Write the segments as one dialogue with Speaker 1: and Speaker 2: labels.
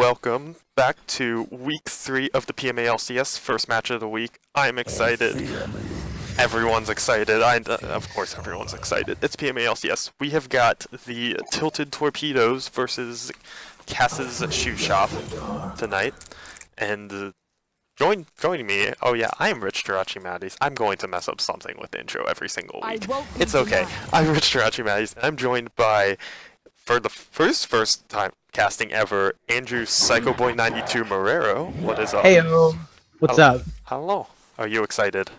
Speaker 1: welcome back to week 3 of the PMA LCS, first match of the week. I'm excited. Everyone's excited. Of course everyone's excited. It's PMA LCS. We have got the Tilted Torpedoes versus Cass's Shoe Shop tonight. And joining me, oh yeah, I am Rich Jirachi Matties. I'm going to mess up something with the intro every single week. It's okay. I'm Rich Jirachi Matties, and I'm joined by, for the first time casting ever, Andrew Psychoboy92 Marrero. What is up?
Speaker 2: Heyo. What's up?
Speaker 1: Hello. Are you excited?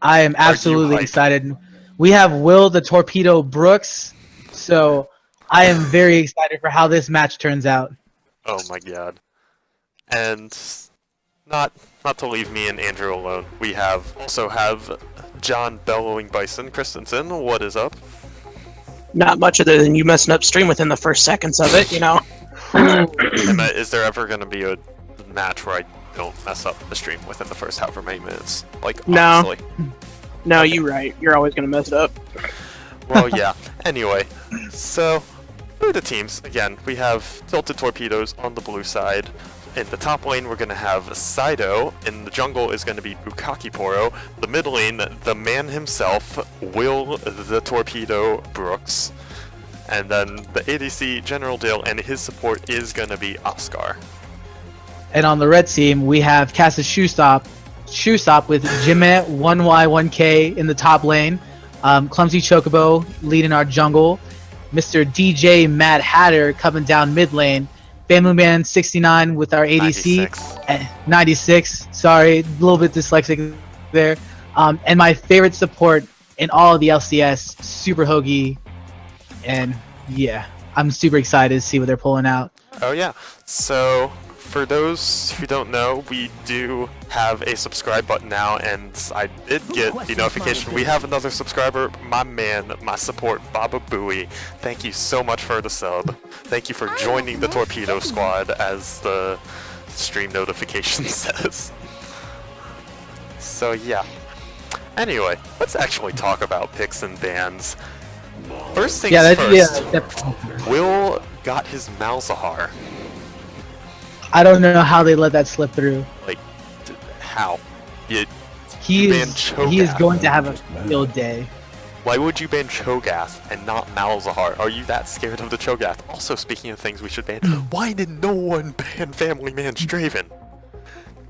Speaker 2: I am absolutely excited. We have Will the Torpedo Brooks, so I am very excited for how this match turns out.
Speaker 1: Oh my god. And not to leave me and Andrew alone, we also have John Bellowing Bison Christensen. What is up?
Speaker 3: Not much other than you messing up stream within the first seconds of it, you know.
Speaker 1: Is there ever going to be a match where I don't mess up the stream within the first however many minutes? Like, honestly.
Speaker 3: No,
Speaker 1: Okay.
Speaker 3: you're right. You're always going to mess it up.
Speaker 1: Well, yeah. Anyway, so for the teams, again, we have Tilted Torpedoes on the blue side. In the top lane, we're going to have Saido. In the jungle is going to be Bukaki Poro. The mid lane, the man himself, Will the Torpedo Brooks. And then the ADC, General Dill, and his support is going to be Oscar.
Speaker 2: And on the red team, we have Cass's Shoe Stop with Jimet 1Y1K in the top lane. Clumsy Chocobo leading our jungle. Mr. DJ Mad Hatter coming down mid lane. Family Man 69 with our ADC. 96. Sorry, a little bit dyslexic there. And my favorite support in all of the LCS, Super Hoagie. And yeah, I'm super excited to see what they're pulling out.
Speaker 1: Oh yeah. So for those who don't know, we do have a subscribe button now, and I did get the notification. We have another subscriber, my man, my support, Baba Booey. Thank you so much for the sub. Thank you for joining the Torpedo Squad, as the stream notification says. So yeah. Anyway, let's actually talk about picks and bans. First things first, Will got his Malzahar.
Speaker 2: I don't know how they let that slip through.
Speaker 1: Like, how?
Speaker 2: He is going to have a field day.
Speaker 1: Why would you ban Cho'Gath and not Malzahar? Are you that scared of the Cho'Gath? Also, speaking of things we should ban, why did no one ban Family Man's Draven?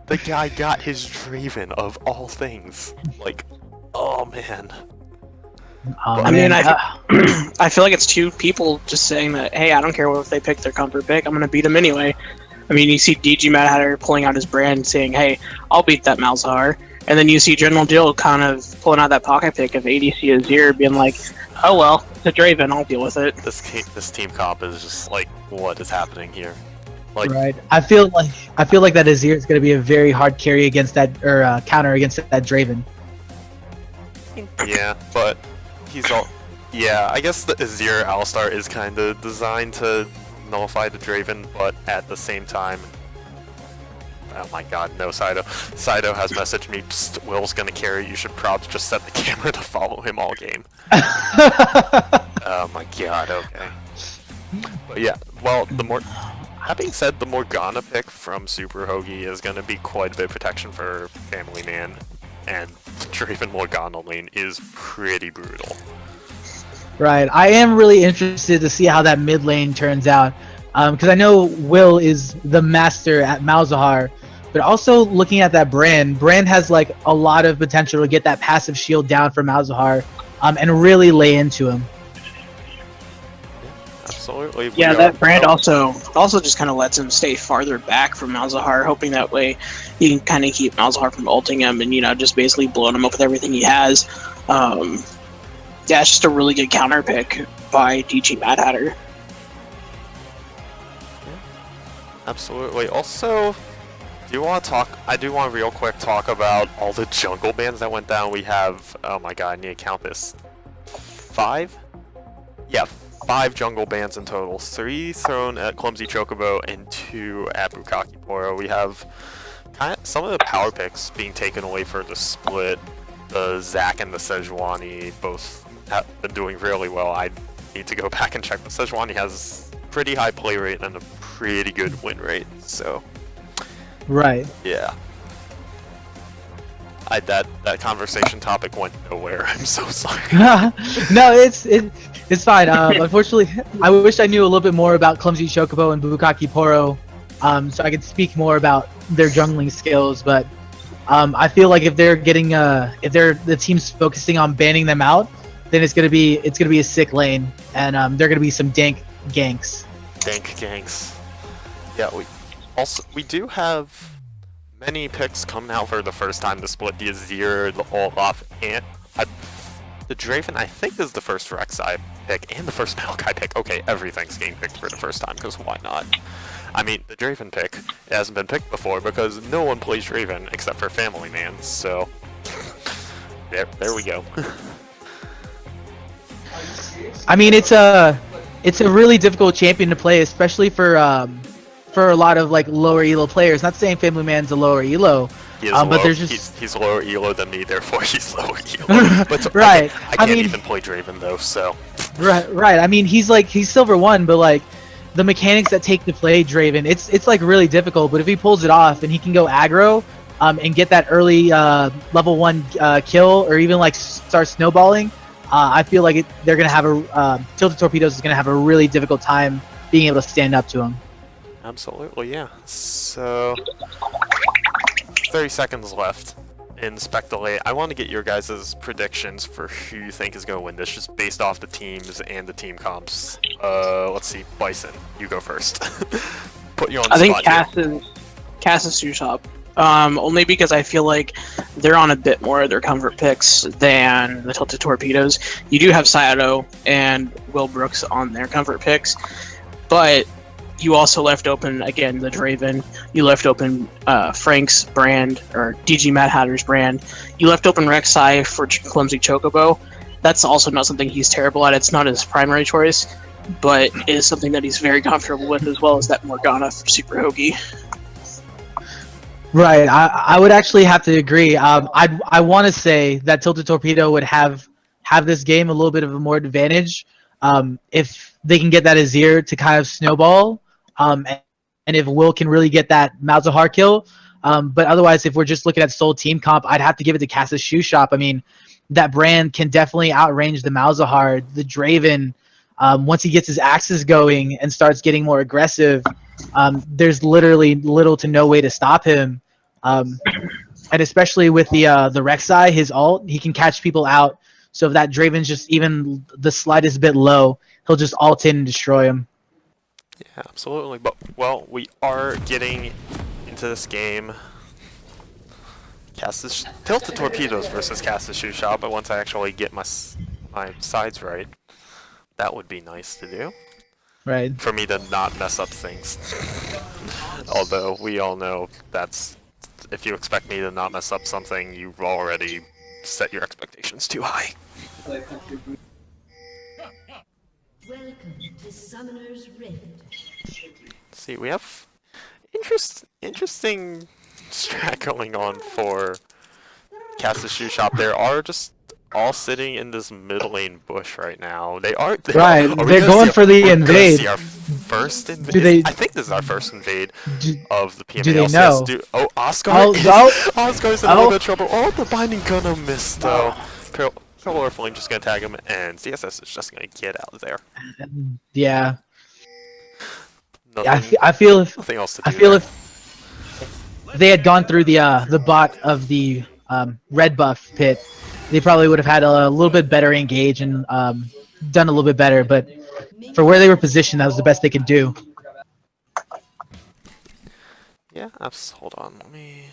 Speaker 1: The guy got his Draven of all things. Like, oh man.
Speaker 3: I mean, I feel like it's two people just saying that, hey, I don't care if they pick their comfort pick, I'm going to beat them anyway. I mean, you see DG Mad Hatter pulling out his brand saying, hey, I'll beat that Malzahar. And then you see General Dill kind of pulling out that pocket pick of ADC Azir being like, oh well, it's a Draven, I'll deal with it.
Speaker 1: This team comp is just like, what is happening here? Like,
Speaker 2: right. I feel like that Azir is going to be a very hard carry against that, or counter against that Draven.
Speaker 1: Yeah, but yeah, I guess the Azir Alistar is kind of designed to nullify the Draven, but at the same time, oh my god, no, Saido. Saido has messaged me, psst, Will's gonna carry, you should probably just set the camera to follow him all game. Oh my god, okay. But yeah, well, that being said, the Morgana pick from Super Hoagie is gonna be quite a bit of protection for Family Man, and Draven Morgana lane is pretty brutal.
Speaker 2: Right. I am really interested to see how that mid lane turns out, because I know Will is the master at Malzahar, but also looking at that Brand has like a lot of potential to get that passive shield down for Malzahar, and really lay into him.
Speaker 1: Absolutely.
Speaker 3: Yeah, that Brand also just kind of lets him stay farther back from Malzahar, hoping that way he can kind of keep Malzahar from ulting him and, you know, just basically blowing him up with everything he has. Yeah, it's just a really good counter pick by DG Mad Hatter.
Speaker 1: Yeah, absolutely. Also, I do want to real quick talk about all the jungle bans that went down. We have, oh my god, I need to count this. 5? Yeah, 5 jungle bans in total. 3 thrown at Clumsy Chocobo and 2 at Bukaki Poro. We have some of the power picks being taken away for the split. The Zac and the Sejuani both have been doing really well. I need to go back and check, but Sejuani has pretty high play rate and a pretty good win rate. So
Speaker 2: Right.
Speaker 1: yeah. That conversation topic went nowhere. I'm so sorry.
Speaker 2: No, it's fine. Unfortunately, I wish I knew a little bit more about Clumsy Chocobo and Bukaki Poro, so I could speak more about their jungling skills. But I feel like if they're getting the team's focusing on banning them out, then it's gonna be a sick lane, and there are gonna be some dank ganks.
Speaker 1: Dank ganks. Yeah, we do have many picks coming out for the first time to split the Azir, the Olaf, and the Draven. I think is the first Rek'Sai pick and the first Maokai pick. Okay, everything's getting picked for the first time because why not? I mean, the Draven pick hasn't been picked before because no one plays Draven except for Family Man. So there we go.
Speaker 2: I mean, it's a really difficult champion to play, especially for a lot of like lower elo players. Not saying Family Man's a lower elo, but there's just
Speaker 1: he's lower elo than me, therefore he's lower elo. But
Speaker 2: right.
Speaker 1: I can't even play Draven though, so
Speaker 2: right. I mean, he's Silver 1, but like the mechanics that take to play Draven, it's like really difficult. But if he pulls it off and he can go aggro, and get that early level 1 kill, or even like start snowballing, I feel like they're gonna have Tilted Torpedoes is gonna have a really difficult time being able to stand up to him.
Speaker 1: Absolutely, yeah. So 30 seconds left in Spectolate. I want to get your guys' predictions for who you think is going to win this, just based off the teams and the team comps. Let's see, Bison, you go first. Put you on the spot.
Speaker 3: I think Cass is Usopp. Only because I feel like they're on a bit more of their comfort picks than the Tilted Torpedoes. You do have Saito and Will Brooks on their comfort picks, but you also left open, again, the Draven. You left open Frank's brand, or DG Mad Hatter's brand. You left open Rek'Sai for Clumsy Chocobo. That's also not something he's terrible at. It's not his primary choice, but it is something that he's very comfortable with, as well as that Morgana for Super Hoagie.
Speaker 2: Right, I would actually have to agree. I want to say that Tilted Torpedo would have this game a little bit of a more advantage if they can get that Azir to kind of snowball, and if Will can really get that Malzahar kill. But otherwise, if we're just looking at sole team comp, I'd have to give it to Cass's Shoe Shop. I mean, that brand can definitely outrange the Malzahar, the Draven. Once he gets his axes going and starts getting more aggressive, there's literally little to no way to stop him. And especially with the Rek'Sai, his ult, he can catch people out. So if that Draven's just even the slightest bit low, he'll just ult in and destroy him.
Speaker 1: Yeah, absolutely. But well, we are getting into this game. Tilted Torpedoes versus Cass's Shoe Shop. But once I actually get my sides right, that would be nice to do.
Speaker 2: Right.
Speaker 1: For me to not mess up things. Although we all know that's, if you expect me to not mess up something, you've already set your expectations too high.
Speaker 4: Welcome to Summoner's Rift.
Speaker 1: See, we have interesting strat going on for Cass's Shoe Shop. They are just all sitting in this mid lane bush right now. They're
Speaker 2: going for the invade.
Speaker 1: See our first invade. I think this is our first invade of the PMA
Speaker 2: do they
Speaker 1: LCS.
Speaker 2: know?
Speaker 1: Oscar. Oscar's in a little bit of trouble. Oh, the binding gonna miss though. Pillar Flame just gonna tag him, and CSS is just gonna get out of there.
Speaker 2: Yeah.
Speaker 1: Nothing,
Speaker 2: I feel
Speaker 1: nothing else to do.
Speaker 2: I feel if they had gone through the bot of the red buff pit, they probably would have had a little bit better engage and done a little bit better. But for where they were positioned, that was the best they could do.
Speaker 1: Yeah, hold on. Let me.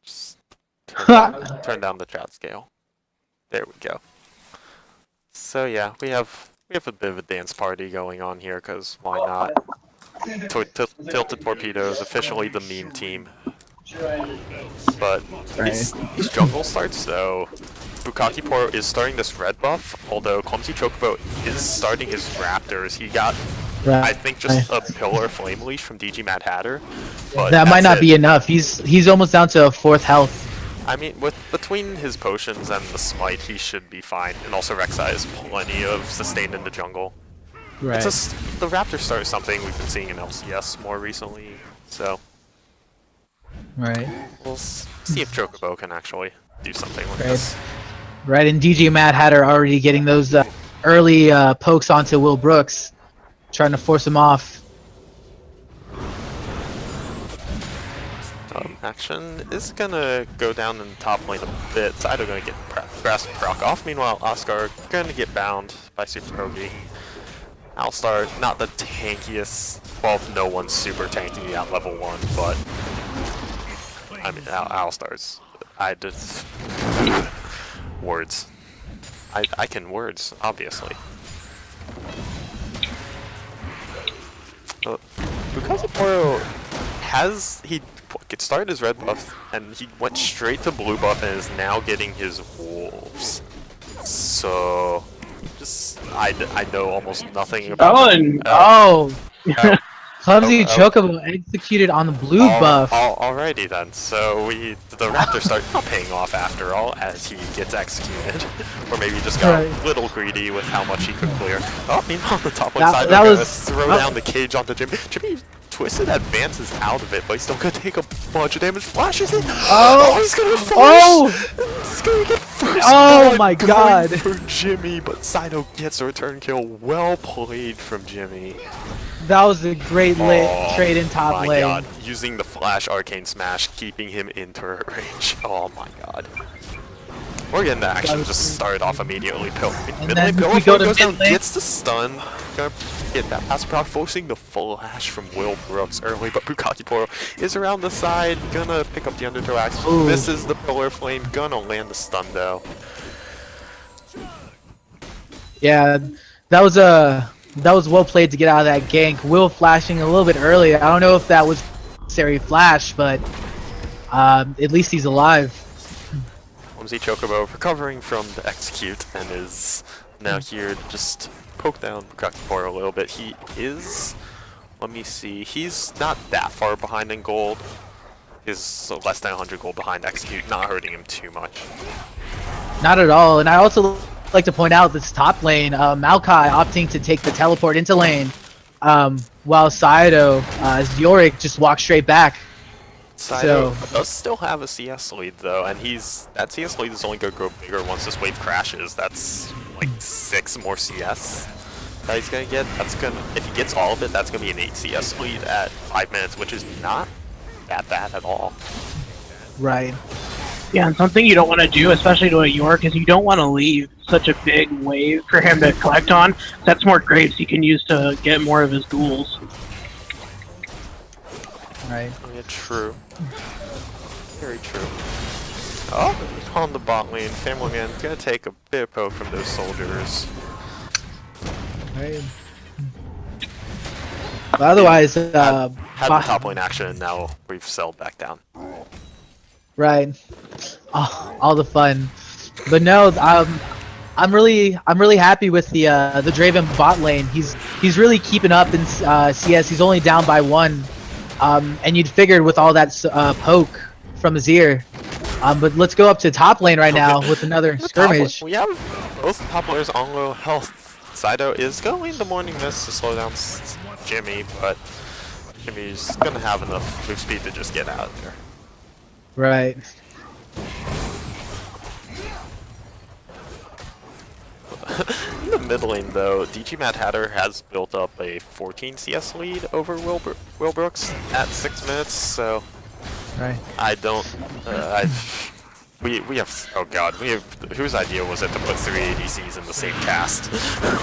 Speaker 1: Just turn down the chat scale. There we go. So yeah, we have a bit of a dance party going on here, because why not? Tilted Torpedoes, officially the meme team. But these jungle starts though, Bukaki Poro is starting this red buff, although Clumsy Chocobo is starting his Raptors. He got, I think, just a Pillar Flame Leash from DG Mad Hatter. But
Speaker 2: that might not be enough. He's almost down to 4th health.
Speaker 1: I mean, between his potions and the smite, he should be fine. And also Rek'Sai has plenty of sustain in the jungle.
Speaker 2: Right.
Speaker 1: The Raptor start is something we've been seeing in LCS more recently, so
Speaker 2: Right.
Speaker 1: we'll see if Chocobo can actually do something with
Speaker 2: Right.
Speaker 1: this.
Speaker 2: Right, and DJ Mad Hatter already getting those early pokes onto Will Brooks, trying to force him off.
Speaker 1: Action is gonna go down in the top lane a bit. Sido gonna get Grasp proc off. Meanwhile, Oscar gonna get bound by Super Kogi. Alistar, not the tankiest. Well, no one's super tanky at level 1, but I mean, Alistar's. I just words. I can words, obviously. Because Poro started his red buff and he went straight to blue buff and is now getting his wolves. So I know almost nothing about
Speaker 2: Clumsy Chocobo executed on the blue buff.
Speaker 1: Alrighty then, so the Raptor start not paying off after all as he gets executed. Or maybe just got a little greedy with how much he could clear. Oh, meanwhile on the top lane side, they're gonna throw down the cage onto Jimmy. Jimmy Twisted advances out of it, but he's still gonna take a bunch of damage. Flashes it! Oh, he's gonna flash! He's gonna get first blood
Speaker 2: my god!
Speaker 1: for Jimmy, but Sido gets a return kill. Well played from Jimmy.
Speaker 2: That was a great trade in top
Speaker 1: my
Speaker 2: lane.
Speaker 1: God. Using the flash arcane smash, keeping him in turret range. Oh my god. We're getting the action just started off immediately. Mid lane Pillar goes down, gets the stun. Gonna get that pass proc, forcing the flash from Will Brooks early, but Bukaki Poro is around the side, gonna pick up the undertow axe. Misses the Pillar Flame, gonna land the stun though.
Speaker 2: Yeah, that was well played to get out of that gank. Will flashing a little bit early. I don't know if that was necessary flash, but at least he's alive.
Speaker 1: Clumsy Chocobo recovering from the execute and is now here to just poke down Bukaki Poro a little bit. He is, let me see, he's not that far behind in gold. He's less than 100 gold behind execute, not hurting him too much.
Speaker 2: Not at all, and I also like to point out this top lane, Maokai opting to take the teleport into lane, while Saito, Yorick just walks straight back.
Speaker 1: Saito does still have a CS lead though, and that CS lead is only going to grow bigger once this wave crashes. That's like 6 more CS that he's going to get. If he gets all of it, that's going to be an 8 CS lead at 5 minutes, which is not that bad at all.
Speaker 2: Right.
Speaker 3: Yeah, and something you don't want to do, especially to a York, is you don't want to leave such a big wave for him to collect on. That's more grapes he can use to get more of his duels.
Speaker 2: Right.
Speaker 1: Yeah, true. Very true. Oh, on the bot lane, Family Man gonna take a bit of poke from those soldiers.
Speaker 2: Right. But otherwise,
Speaker 1: had the top lane action, and now we've settled back down.
Speaker 2: Right. Oh, all the fun. But no, I'm really happy with the Draven bot lane. He's really keeping up in CS. He's only down by 1. And you'd figured with all that poke from Azir. But let's go up to top lane right now with another skirmish.
Speaker 1: We have both top players on low health. Sido is going the Morning Mist to slow down Jimmy, but Jimmy's gonna have enough move speed to just get out of there.
Speaker 2: Right.
Speaker 1: In the mid lane though, DG Mad Hatter has built up a 14 CS lead over Will Brooks at 6 minutes, so
Speaker 2: Right.
Speaker 1: I don't we have, oh god, whose idea was it to put 3 ADCs in the same cast?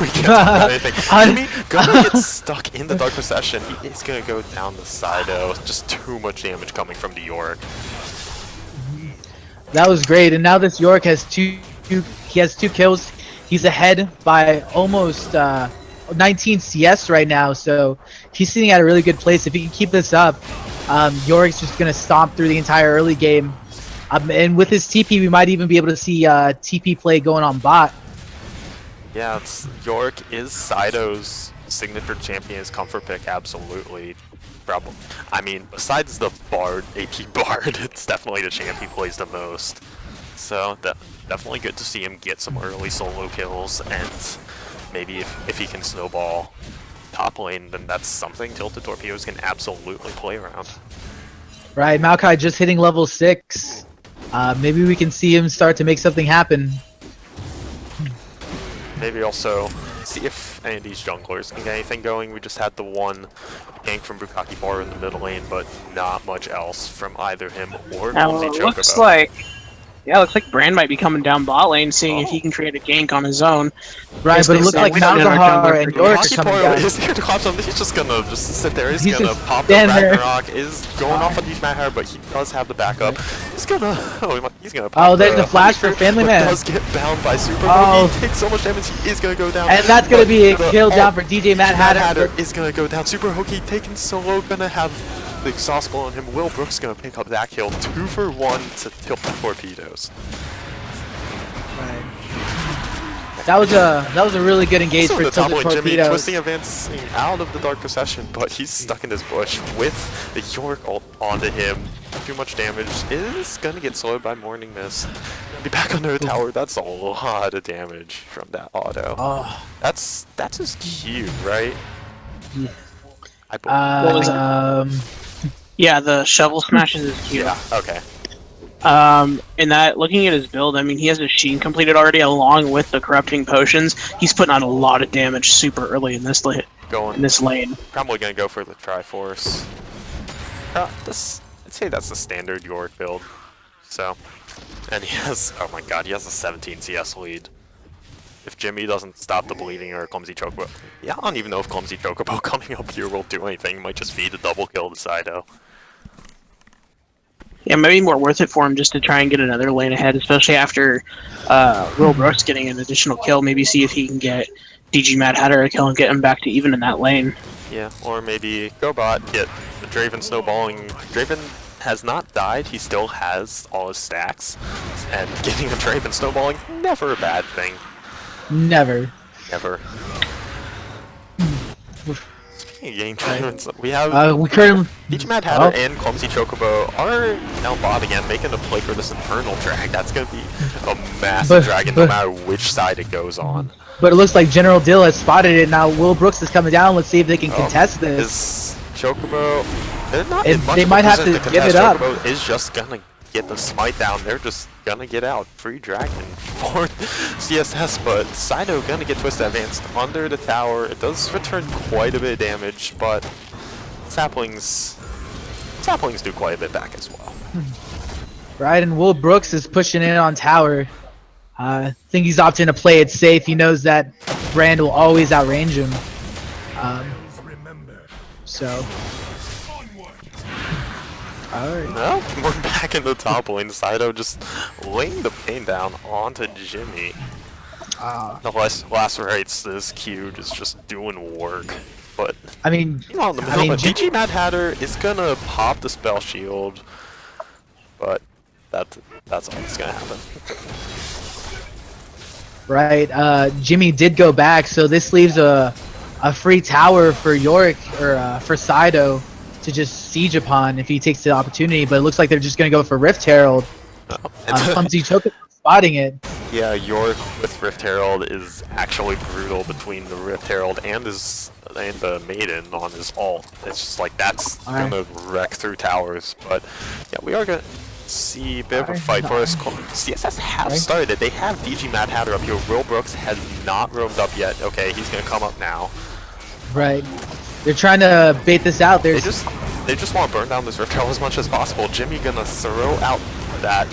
Speaker 1: We can't talk about anything. Jimmy gonna get stuck in the Dark Procession. He is gonna go down the Sido. Just too much damage coming from the York.
Speaker 2: That was great, and now this York has two kills. He's ahead by almost 19 CS right now, so he's sitting at a really good place. If he can keep this up, Yorick's just gonna stomp through the entire early game. And with his TP, we might even be able to see TP play going on bot.
Speaker 1: Yeah, York is Sido's signature champion's comfort pick, absolutely. Probably. I mean, besides the Bard, AP Bard, it's definitely the champ he plays the most. So, definitely good to see him get some early solo kills, and maybe if he can snowball top lane, then that's something Tilted Torpedoes can absolutely play around.
Speaker 2: Right, Maokai just hitting level 6. Maybe we can see him start to make something happen.
Speaker 1: Maybe also see if any of these junglers can get anything going. We just had the one gank from Bukaki Bar in the middle lane, but not much else from either him or
Speaker 3: Now,
Speaker 1: Clumsy
Speaker 3: it looks
Speaker 1: Chocobo.
Speaker 3: like, looks like Brand might be coming down bot lane, seeing if he can create a gank on his own.
Speaker 2: Right, but it looks like Malzahar and Yorick are
Speaker 1: Bukaki
Speaker 2: coming
Speaker 1: Bar
Speaker 2: down.
Speaker 1: is here to clap something. He's just gonna sit there. He's
Speaker 2: He's
Speaker 1: gonna
Speaker 2: just
Speaker 1: pop the
Speaker 2: stand there.
Speaker 1: Ragnarok. Is going off on these Matter, but he does have the backup. He's gonna he's gonna pop
Speaker 2: Oh, there's
Speaker 1: the
Speaker 2: a flash for Family
Speaker 1: but
Speaker 2: Man.
Speaker 1: does get bound by Super
Speaker 2: Oh.
Speaker 1: He takes so much damage. He is gonna go down.
Speaker 2: And that's gonna
Speaker 1: But
Speaker 2: be a
Speaker 1: the
Speaker 2: kill down
Speaker 1: ult-
Speaker 2: for DJ Mad
Speaker 1: Mad
Speaker 2: Hatter.
Speaker 1: Hatter is gonna go down. Super Hokey taken solo, gonna have the exhaust blow on him. Will Brooks gonna pick up that kill. 2 for 1 to tilt the Torpedoes.
Speaker 2: That was a really good engage
Speaker 1: Also
Speaker 2: for
Speaker 1: the top
Speaker 2: Tilted
Speaker 1: lane, Jimmy
Speaker 2: Torpedoes.
Speaker 1: twisting, advancing out of the Dark Procession, but he's stuck in his bush with the York ult onto him. Too much damage is gonna get slowed by Morning Mist. Be back under the tower. That's a lot of damage from that auto.
Speaker 2: Oh.
Speaker 1: That's his Q, right? I believe.
Speaker 3: Yeah, the shovel smashes his Q.
Speaker 1: Yeah. Okay.
Speaker 3: And that, looking at his build, I mean, he has a Sheen completed already along with the corrupting potions. He's putting on a lot of damage super early in this lane.
Speaker 1: Probably gonna go for the Triforce. I'd say that's the standard York build. So, and he has, oh my god, he has a 17 CS lead. If Jimmy doesn't stop the bleeding or Clumsy Chocobo, yeah, I don't even know if Clumsy Chocobo coming up here will do anything. He might just feed a double kill to Sido.
Speaker 3: Yeah, maybe more worth it for him just to try and get another lane ahead, especially after Will Brooks getting an additional kill. Maybe see if he can get DG Mad Hatter a kill and get him back to even in that lane.
Speaker 1: Yeah, or maybe go bot, get the Draven snowballing. Draven has not died, he still has all his stacks. And getting a Draven snowballing, never a bad thing.
Speaker 2: Never.
Speaker 1: Never. Game Dragons, we have
Speaker 2: We currently.
Speaker 1: each Mad Hatter and Clumsy Chocobo are down bot again, making a play for this Infernal Drag. That's gonna be a massive dragon no matter which side it goes on.
Speaker 2: But it looks like General Dill has spotted it now. Will Brooks is coming down. Let's see if they can contest this.
Speaker 1: Is Chocobo? They're not
Speaker 2: And
Speaker 1: in much
Speaker 2: they
Speaker 1: of a
Speaker 2: might have
Speaker 1: position
Speaker 2: to give
Speaker 1: contest.
Speaker 2: it up.
Speaker 1: Chocobo is just gonna get the smite down. They're just gonna get out. Free dragon for CSS, but Sido gonna get twisted advanced under the tower. It does return quite a bit of damage, but saplings do quite a bit back as well.
Speaker 2: Right, and Will Brooks is pushing in on tower. I think he's opting to play it safe. He knows that Brand will always outrange him. So. Alright.
Speaker 1: Well, we're back in the top lane. Sido just laying the pain down onto Jimmy. The lacerates this Q just doing work. But
Speaker 2: I mean,
Speaker 1: meanwhile, in the middle, DG Mad Hatter is gonna pop the spell shield, but that's all that's gonna happen.
Speaker 2: Right, Jimmy did go back, so this leaves a free tower for Yorick or for Sido to just siege upon if he takes the opportunity. But it looks like they're just gonna go for Rift Herald. Clumsy Chocobo spotting it.
Speaker 1: Yeah, York with Rift Herald is actually brutal between the Rift Herald and the Maiden on his ult. It's just like that's gonna wreck through towers. But yeah, we are gonna see a bit of a fight for us. CSS have started. They have DG Mad Hatter up here. Will Brooks has not roamed up yet. Okay, he's gonna come up now.
Speaker 2: Right. They're trying to bait this out.
Speaker 1: They just want to burn down this Rift Herald as much as possible. Jimmy gonna throw out that.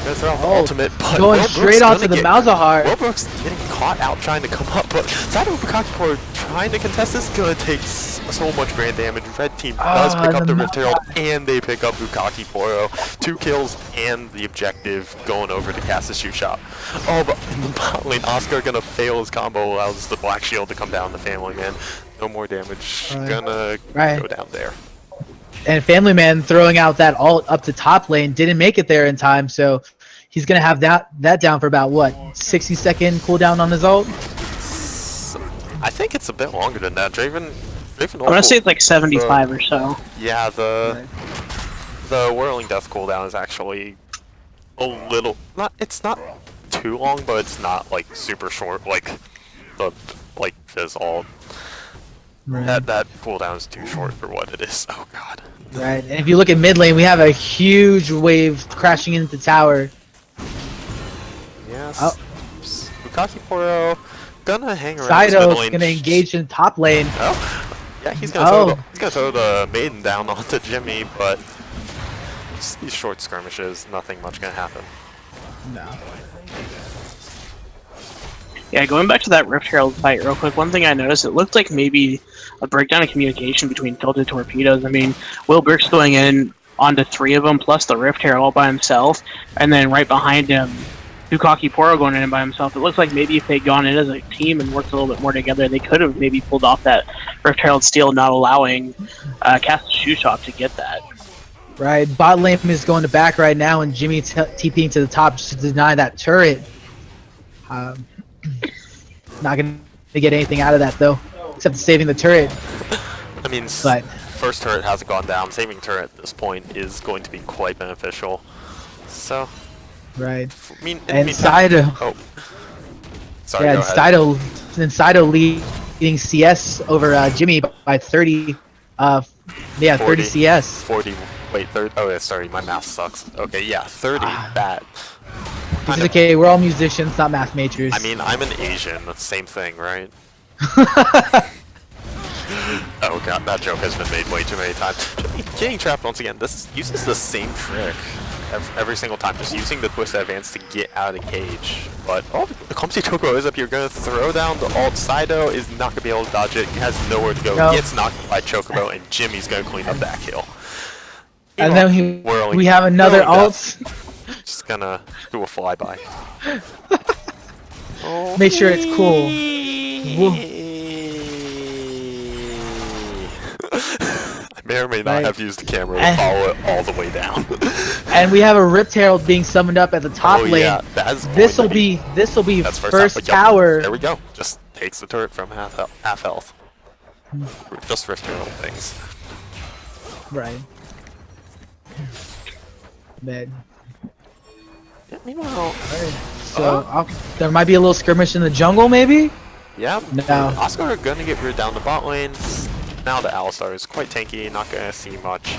Speaker 1: Gonna throw out the ultimate, but
Speaker 2: going
Speaker 1: Will
Speaker 2: straight
Speaker 1: Brooks
Speaker 2: onto the Malzahar.
Speaker 1: Will Brooks getting caught out trying to come up, but Sido Bukaki trying to contest this gonna take so much brand damage. Red team does pick up the Rift Herald and they pick up Bukaki Poro. 2 kills and the objective going over to cast the shoot shot. Oh, but in the bot lane, Oscar gonna fail his combo, allows the Black Shield to come down the Family Man. No more damage. Gonna go down there.
Speaker 2: And Family Man throwing out that ult up to top lane didn't make it there in time, so he's gonna have that down for about what, 60-second cooldown on his ult.
Speaker 1: I think it's a bit longer than that. Draven
Speaker 3: I'm gonna say it's like 75 or so.
Speaker 1: Yeah, the Whirling Death cooldown is actually a little it's not too long, but it's not like super short like the like fizzled.
Speaker 2: Right.
Speaker 1: That cooldown is too short for what it is. Oh god.
Speaker 2: Right. And if you look at mid lane, we have a huge wave crashing into the tower.
Speaker 1: Yes.
Speaker 2: Oh.
Speaker 1: Bukaki Poro gonna hang around this mid
Speaker 2: Sido's
Speaker 1: lane.
Speaker 2: gonna engage in top lane.
Speaker 1: Oh. Yeah, he's gonna throw the maiden down onto Jimmy, but these short skirmishes, nothing much gonna happen.
Speaker 2: No.
Speaker 3: Yeah, going back to that Rift Herald fight real quick, one thing I noticed, it looked like maybe a breakdown of communication between Tilted Torpedoes. I mean, Will Brick's going in onto 3 of them, plus the Rift Herald all by himself, and then right behind him, Bukaki Poro going in by himself. It looks like maybe if they'd gone in as a team and worked a little bit more together, they could have maybe pulled off that Rift Herald steal, not allowing Castle Shoe Shop to get that.
Speaker 2: Right. Bot lane is going to back right now, and Jimmy TPing to the top just to deny that turret. Not gonna get anything out of that though, except saving the turret.
Speaker 1: I mean,
Speaker 2: But
Speaker 1: first turret hasn't gone down. Saving turret at this point is going to be quite beneficial. So,
Speaker 2: right.
Speaker 1: I mean,
Speaker 2: And Sido.
Speaker 1: Oh. Sorry,
Speaker 2: Yeah,
Speaker 1: go
Speaker 2: and
Speaker 1: ahead.
Speaker 2: Sido leading CS over Jimmy by 30. Yeah, 30 CS.
Speaker 1: 40. Wait, 30. Oh, yeah, sorry, my math sucks. Okay, yeah, 30. Bad.
Speaker 2: It's okay. We're all musicians, not math majors.
Speaker 1: I mean, I'm an Asian. That's the same thing, right? Oh god, that joke has been made way too many times. Getting trapped once again. This uses the same trick every single time, just using the twist advance to get out of the cage. But oh, the Clumsy Choco is up here, gonna throw down the ult. Sido is not gonna be able to dodge it. He has nowhere to go.
Speaker 2: No.
Speaker 1: Gets knocked by Chocobo, and Jimmy's gonna clean up that kill.
Speaker 2: And then we have another ult.
Speaker 1: Just gonna do a flyby. Oh,
Speaker 2: Make sure it's cool.
Speaker 1: I may or may not
Speaker 2: Right.
Speaker 1: have used the camera to follow it all the way down.
Speaker 2: And we have a Rift Herald being summoned up at the top lane.
Speaker 1: Yeah, that's
Speaker 2: This'll be
Speaker 1: that's
Speaker 2: first
Speaker 1: half,
Speaker 2: tower.
Speaker 1: There we go. Just takes the turret from half health. Just Rift Herald things.
Speaker 2: Right. Man.
Speaker 1: Yeah, meanwhile,
Speaker 2: Alright. So there might be a little skirmish in the jungle, maybe.
Speaker 1: yeah,
Speaker 2: No.
Speaker 1: Oscar are gonna get rid down the bot lane. Now the Alistar is quite tanky, not gonna see much.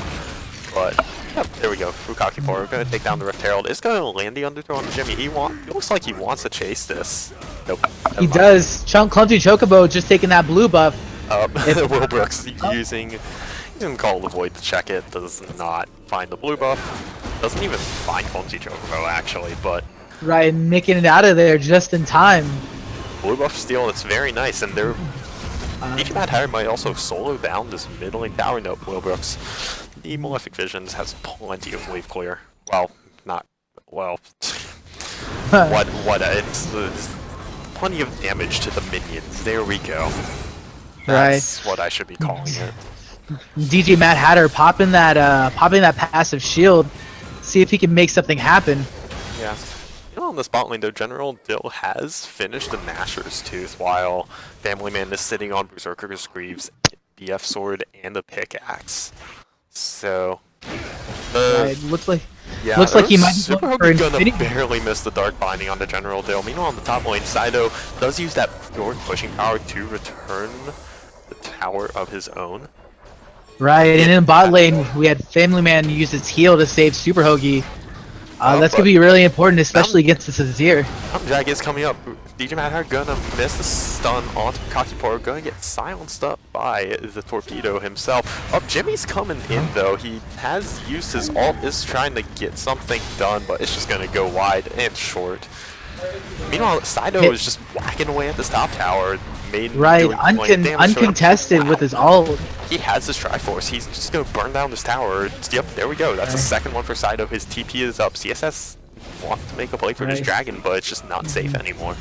Speaker 1: But yep, there we go. Bukaki Poro gonna take down the Rift Herald. It's gonna land the underthrow on Jimmy. It looks like he wants to chase this. Nope. never
Speaker 2: He
Speaker 1: mind.
Speaker 2: does. Clumsy Chocobo just taking that blue buff.
Speaker 1: Will Brooks using Call of the Void to check it, does not find the blue buff. Doesn't even find Clumsy Chocobo actually, but
Speaker 2: Right, making it out of there just in time.
Speaker 1: blue buff steal, it's very nice, and they're each Mad Hatter might also solo down this middle lane tower. Nope, Will Brooks. The Malefic Visions has plenty of wave clear. Well, not well. It's plenty of damage to the minions. There we go. That's what I should be calling it.
Speaker 2: DJ Mad Hatter popping that passive shield. See if he can make something happen.
Speaker 1: Yeah. You know, on this bot lane though, General Dill has finished the Nashor's Tooth while Family Man is sitting on Berserker's Greaves, BF Sword, and a pickaxe. So
Speaker 2: Right, looks like
Speaker 1: yeah,
Speaker 2: looks like he might be
Speaker 1: Super
Speaker 2: going for
Speaker 1: Hogan's gonna
Speaker 2: Infinity.
Speaker 1: barely miss the Dark Binding on the General Dill. Meanwhile, on the top lane, Sido does use that short pushing power to return the tower of his own.
Speaker 2: Right, and in bot lane we had Family Man use his heal to save Super Hoagie. That's gonna be really important, especially against the Azir.
Speaker 1: Jag is coming up. DJ Mad Hatter gonna miss the stun onto Kakiporo, gonna get silenced up by the Torpedo himself. Oh, Jimmy's coming in though. He has used his ult, is trying to get something done, but it's just gonna go wide and short. Meanwhile, Sido is just whacking away at this top tower.
Speaker 2: Right, uncontested with his ult.
Speaker 1: He has this Triforce. He's just gonna burn down this tower. Yep, there we go. That's the second one for Sido. His TP is up. CSS wants to make a play for his dragon, but it's just not safe anymore.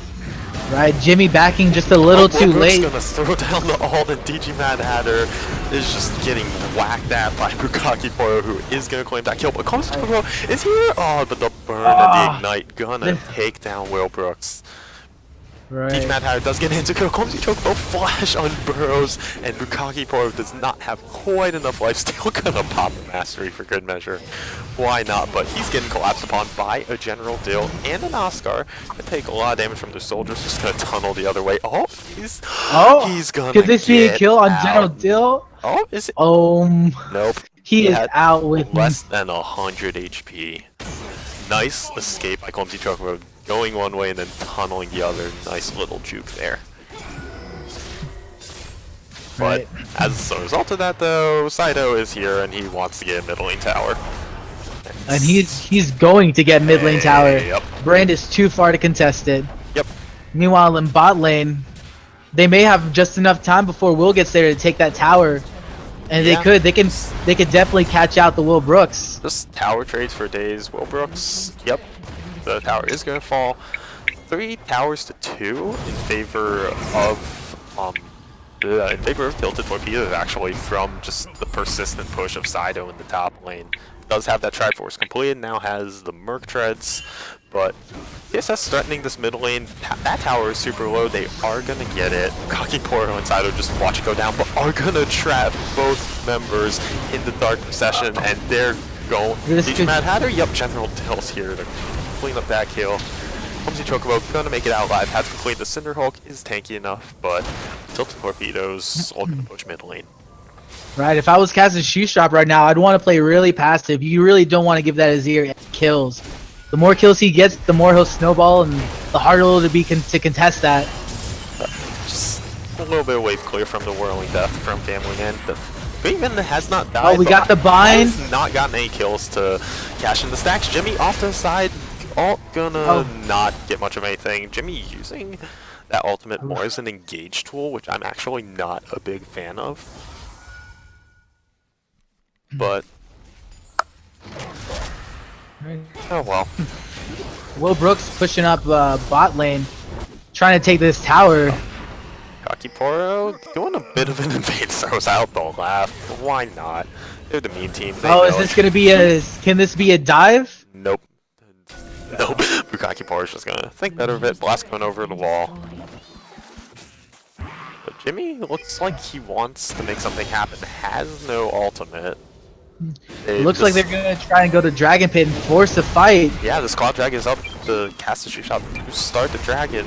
Speaker 2: Right, Jimmy backing just a little too late.
Speaker 1: Gonna throw down the ult, and DG Mad Hatter is just getting whacked at by Bukaki Poro, who is gonna claim that kill. But Constantino is here. Oh, but the burn and the ignite gonna take down Will Brooks.
Speaker 2: Right.
Speaker 1: DG Mad Hatter does get into kill. Clumsy Chocobo flash on Burrows, and Bukaki Poro does not have quite enough life. Still gonna pop a mastery for good measure. why not? But he's getting collapsed upon by a General Dill and an Oscar. Gonna take a lot of damage from the soldiers. Just gonna tunnel the other way. Oh, he's gonna
Speaker 2: could this be a kill on
Speaker 1: out.
Speaker 2: General Dill?
Speaker 1: Oh, is it?
Speaker 2: Nope. He is
Speaker 1: had
Speaker 2: out with
Speaker 1: less than 100 HP. Nice escape by Clumsy Chocobo, going one way and then tunneling the other. Nice little juke there. But as a result of that, though, Saito is here and he wants to get a mid lane tower.
Speaker 2: And he's going to get mid lane tower.
Speaker 1: Yep.
Speaker 2: Brand is too far to contest it.
Speaker 1: Yep.
Speaker 2: Meanwhile, in bot lane, they may have just enough time before Will gets there to take that tower, and
Speaker 1: Yeah.
Speaker 2: they could definitely catch out the Will Brooks.
Speaker 1: Just tower trades for days. Will Brooks. Yep. The tower is going to fall. 3 towers to 2 in favor of Tilted Torpedoes, actually, from just the persistent push of Saito in the top lane. Does have that Triforce completed, now has the Merc Treads, but CSS threatening this mid lane. That tower is super low, they are going to get it. Kaki Poro and Saito just watch it go down, but are going to trap both members in the Dark Procession, and they're going. Did you Mad Hatter? Yep, General Dill's here to clean up that kill. Clumsy Chocobo gonna make it out alive, has to complete the Cinder Hulk, is tanky enough, but Tilted Torpedoes all gonna push mid lane.
Speaker 2: Right, if I was casting Shoe Shop right now, I'd want to play really passive. You really don't want to give that Azir kills. The more kills he gets, the more he'll snowball, and the harder it'll be to contest that.
Speaker 1: Just a little bit of wave clear from the Whirling Death from Family Man. The Freeman has not died.
Speaker 2: Oh, we got the bind.
Speaker 1: Has not gotten any kills to cash in the stacks. Jimmy off to the side. Alt gonna not get much of anything. Jimmy using that ultimate more as an engage tool, which I'm actually not a big fan of. But oh well.
Speaker 2: Will Brooks pushing up bot lane, trying to take this tower.
Speaker 1: Kaki Poro doing a bit of an invade throws out the laugh. Why not? They're the mean team. They
Speaker 2: Is this gonna be a? Can this be a dive?
Speaker 1: Nope. Nope. Bukaki Poro's just gonna think better of it. Blast going over the wall. But Jimmy looks like he wants to make something happen. Has no ultimate.
Speaker 2: Looks like they're gonna try and go to Dragon Pit and force a fight.
Speaker 1: Yeah, the Squad Dragon is up to cast the Shoe Shot to start the Dragon.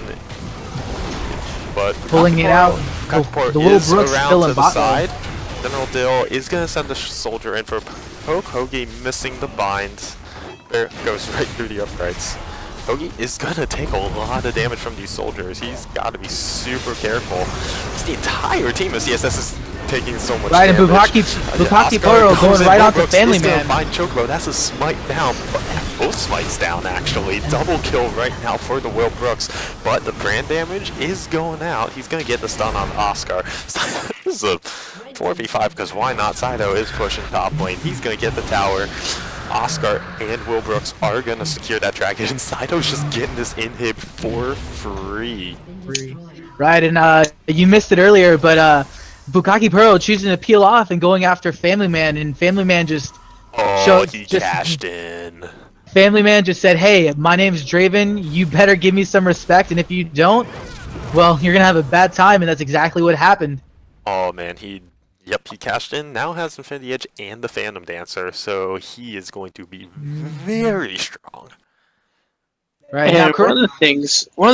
Speaker 1: But
Speaker 2: Pulling it out.
Speaker 1: Bukaki
Speaker 2: The Will
Speaker 1: is
Speaker 2: Brooks
Speaker 1: around
Speaker 2: still
Speaker 1: to
Speaker 2: in
Speaker 1: the
Speaker 2: bot
Speaker 1: side. General Dill is gonna send the soldier in for a poke. Hoagie missing the bind. There goes right through the uprights. Hoagie is gonna take a lot of damage from these soldiers. He's got to be super careful. It's the entire team of CSS is taking so much damage.
Speaker 2: And Bukaki Poro going right onto Family Man.
Speaker 1: Find Chocobo. That's a smite down. Both smites down, actually. Double kill right now for the Will Brooks. But the brand damage is going out. He's gonna get the stun on Oscar. This is a 4v5 because why not? Saito is pushing top lane. He's gonna get the tower. Oscar and Will Brooks are gonna secure that dragon, and Saito's just getting this inhib for free.
Speaker 2: Right, and you missed it earlier, but Bukaki Poro choosing to peel off and going after Family Man, and Family Man just
Speaker 1: cashed in.
Speaker 2: Family Man just said, "Hey, my name's Draven. You better give me some respect, and if you don't, well, you're gonna have a bad time." And that's exactly what happened.
Speaker 1: Oh man, he cashed in, now has Infinity Edge and the Phantom Dancer, so he is going to be very strong.
Speaker 2: Right.
Speaker 3: And one of the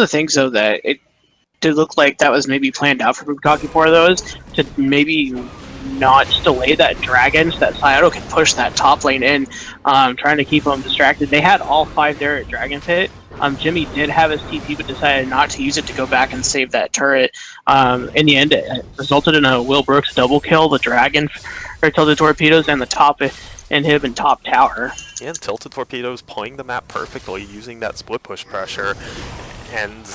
Speaker 3: things though that it did look like that was maybe planned out for Bukaki Poro though is to maybe not delay that dragon so that Saito can push that top lane in, trying to keep them distracted. They had all 5 there at Dragon Pit. Jimmy did have his TP but decided not to use it to go back and save that turret. In the end, it resulted in a Will Brooks double kill, the dragon for Tilted Torpedoes, and the top inhib and top tower.
Speaker 1: And Tilted Torpedoes playing the map perfectly, using that split push pressure, and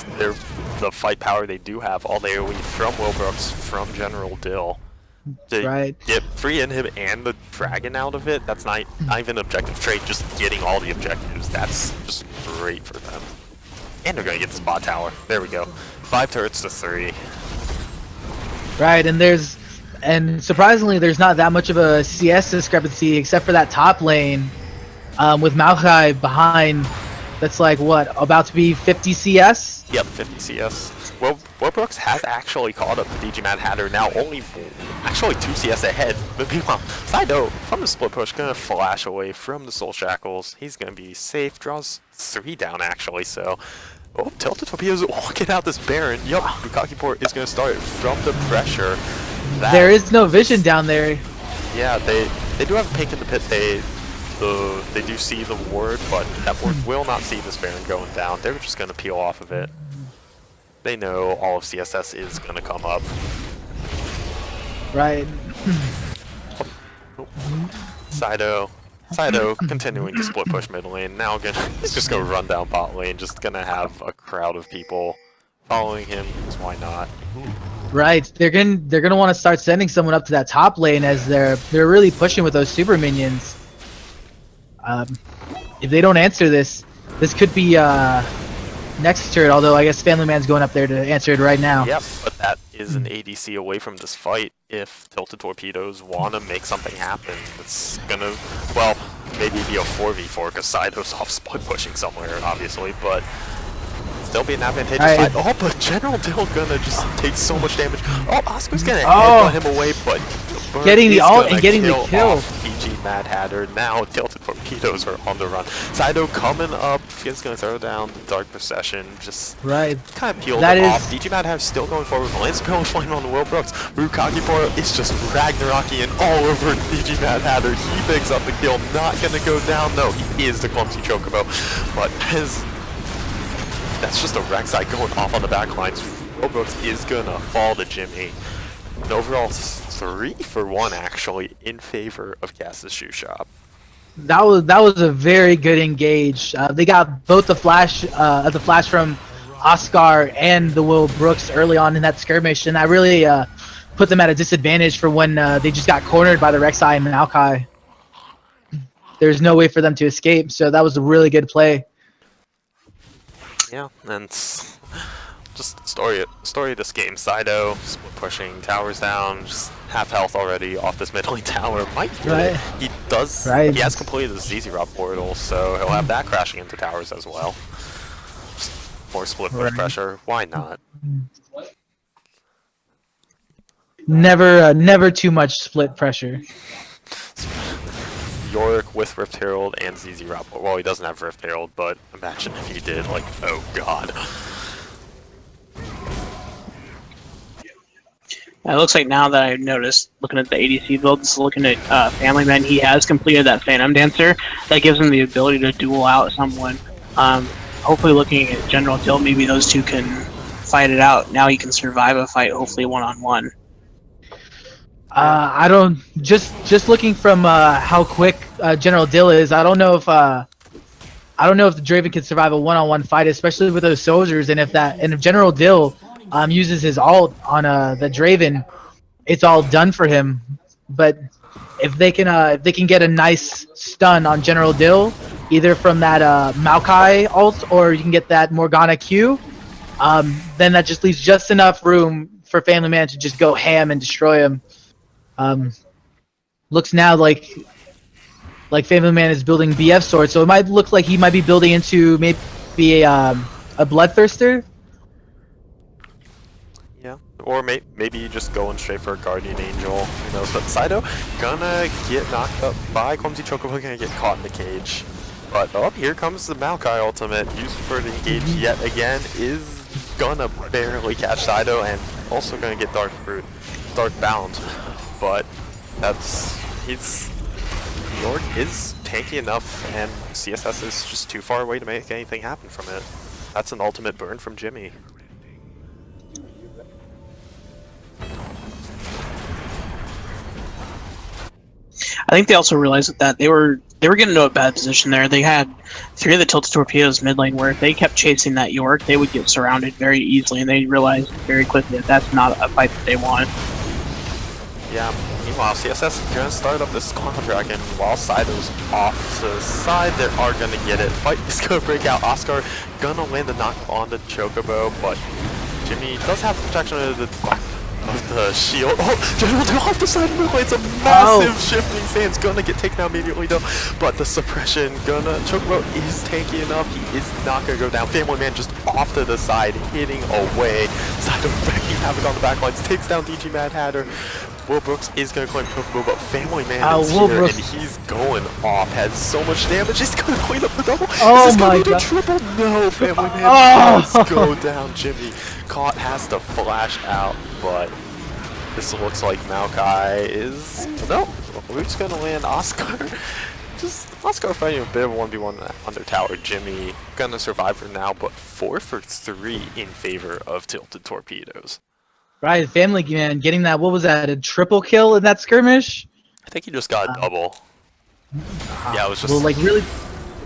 Speaker 1: the fight power they do have, all the AoE from Will Brooks, from General Dill. To get free inhib and the dragon out of it, that's not even an objective trade, just getting all the objectives, that's just great for them. And they're gonna get the spot tower. There we go. 5 turrets to 3.
Speaker 2: Right, and surprisingly, there's not that much of a CS discrepancy except for that top lane, with Maokai behind. That's like what, about to be 50 CS?
Speaker 1: Yep, 50 CS. Well, Wilbrooks has actually caught up to DG Mad Hatter, now only actually 2 CS ahead. But meanwhile, side note, from the split push, gonna flash away from the Soul Shackles. He's gonna be safe, draws 3 down actually, so. Oh, Tilted Torpedoes walking out this Baron. Yup, Bukaki Port is gonna start from the pressure.
Speaker 2: There is no vision down there.
Speaker 1: Yeah, they do have a pink in the pit. They do see the ward, but that ward will not see this Baron going down. They're just gonna peel off of it. They know all of CSS is gonna come up.
Speaker 2: Right.
Speaker 1: Sido continuing to split push mid lane. Now he's just gonna run down bot lane. Just gonna have a crowd of people following him. Because why not?
Speaker 2: Right. They're gonna want to start sending someone up to that top lane as they're really pushing with those super minions. If they don't answer this could be next turret, although I guess Family Man's going up there to answer it right now.
Speaker 1: Yep, but that is an ADC away from this fight. If Tilted Torpedoes want to make something happen, it's gonna, well, maybe be a 4v4 because Sido's off split pushing somewhere, obviously, but still be an advantageous fight. Oh, but General Dill gonna just take so much damage. Oh, Oscar's gonna headbutt him away, but
Speaker 2: getting the ult and getting the kill.
Speaker 1: DG Mad Hatter. Now Tilted Torpedoes are on the run. Sido coming up. He's gonna throw down the Dark Procession. Just kind of peeled him off. DG Mad Hatter still going forward. Lance going flame on the Wilbrooks. Bukaki Poro is just Ragnarokian all over DG Mad Hatter. He picks up the kill. Not gonna go down though. He is the clumsy Chocobo, but that's just a Rek'Sai going off on the back lines. Wilbrooks is gonna fall to Jimmy. An overall 3-for-1 actually in favor of Cass's Shoe Shop.
Speaker 2: That was a very good engage. They got both the flash from Oscar and the Wilbrooks early on in that skirmish, and that really put them at a disadvantage for when they just got cornered by the Rek'Sai and Maokai. There's no way for them to escape, so that was a really good play.
Speaker 1: Yeah, and just story of this game. Sido split pushing towers down, just half health already off this mid lane tower. Might do it. He does. He has completed the ZZ Rock portal, so he'll have that crashing into towers as well. Just more split push pressure. Why not?
Speaker 2: Never too much split pressure.
Speaker 1: Yorick with Rift Herald and ZZ Rock. Well, he doesn't have Rift Herald, but imagine if he did. Like, oh god.
Speaker 3: It looks like now that I've noticed, looking at the ADC builds, looking at Family Man, he has completed that Phantom Dancer. That gives him the ability to duel out someone. Hopefully looking at General Dill, maybe those two can fight it out. Now he can survive a fight, hopefully one-on-one.
Speaker 2: I don't, just looking from how quick General Dill is, I don't know if the Draven can survive a one-on-one fight, especially with those soldiers, and if General Dill uses his ult on the Draven, it's all done for him. But if they can get a nice stun on General Dill, either from that Maokai ult or you can get that Morgana Q, then that just leaves just enough room for Family Man to just go ham and destroy him. Looks now like Family Man is building BF sword, so it might look like he might be building into maybe a Bloodthirster.
Speaker 1: Yeah, or maybe just going straight for a Guardian Angel, who knows. But Sido gonna get knocked up by Clumsy Chocobo, gonna get caught in the cage. But oh, here comes the Maokai ultimate, used for the engage yet again, is gonna barely catch Sido, and also gonna get Dark Bound. But York is tanky enough, and CSS is just too far away to make anything happen from it. That's an ultimate burn from Jimmy.
Speaker 3: I think they also realized that they were getting into a bad position there. They had 3 of the Tilted Torpedoes mid lane, where if they kept chasing that York, they would get surrounded very easily, and they realized very quickly that that's not a fight that they want.
Speaker 1: Yeah, meanwhile, CSS is going to start up this Clown Dragon while Sido's off to the side. They are going to get it. Fight is going to break out. Oscar going to land the knock on the Chocobo, but Jimmy does have protection of the of the shield. Oh, General Dill off the side of the lane. It's a massive shifting stance. Gonna get taken out immediately though. But the suppression gonna Chocobo is tanky enough. He is not gonna go down. Family Man just off to the side, hitting away. Side of wrecking havoc on the backlines. Takes down DG Mad Hatter. Will Brooks is going to claim Chocobo, but Family Man is
Speaker 2: Will
Speaker 1: here,
Speaker 2: Brooks.
Speaker 1: and he's going off. Has so much damage. He's going to clean up the double.
Speaker 2: Oh
Speaker 1: is this
Speaker 2: my
Speaker 1: going to
Speaker 2: God.
Speaker 1: triple? No, Family Man
Speaker 2: Oh.
Speaker 1: does go down. Jimmy caught has to flash out, but this looks like Maokai is... No, we're just going to land Oscar. Just Oscar fighting a bit of 1v1 under tower. Jimmy going to survive for now, but 4 for 3 in favor of Tilted Torpedoes.
Speaker 2: Right, Family Man getting that. What was that? A triple kill in that skirmish?
Speaker 1: I think he just got a double. Yeah, it was just...
Speaker 2: Well, like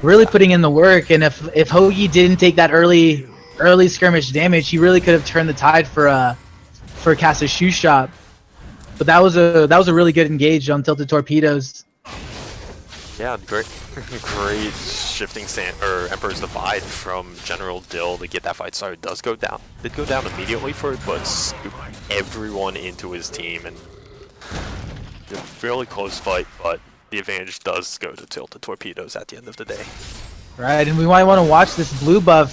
Speaker 2: really putting in the work. And if Hoagie didn't take that early skirmish damage, he really could have turned the tide for Cass's Shoe Shop. But that was a really good engage on Tilted Torpedoes.
Speaker 1: Yeah, great shifting sand or Emperor's Divide from General Dill to get that fight started. Does go down. Did go down immediately for it, but scooped everyone into his team, and a fairly close fight. But the advantage does go to Tilted Torpedoes at the end of the day.
Speaker 2: Right, and we might want to watch this blue buff.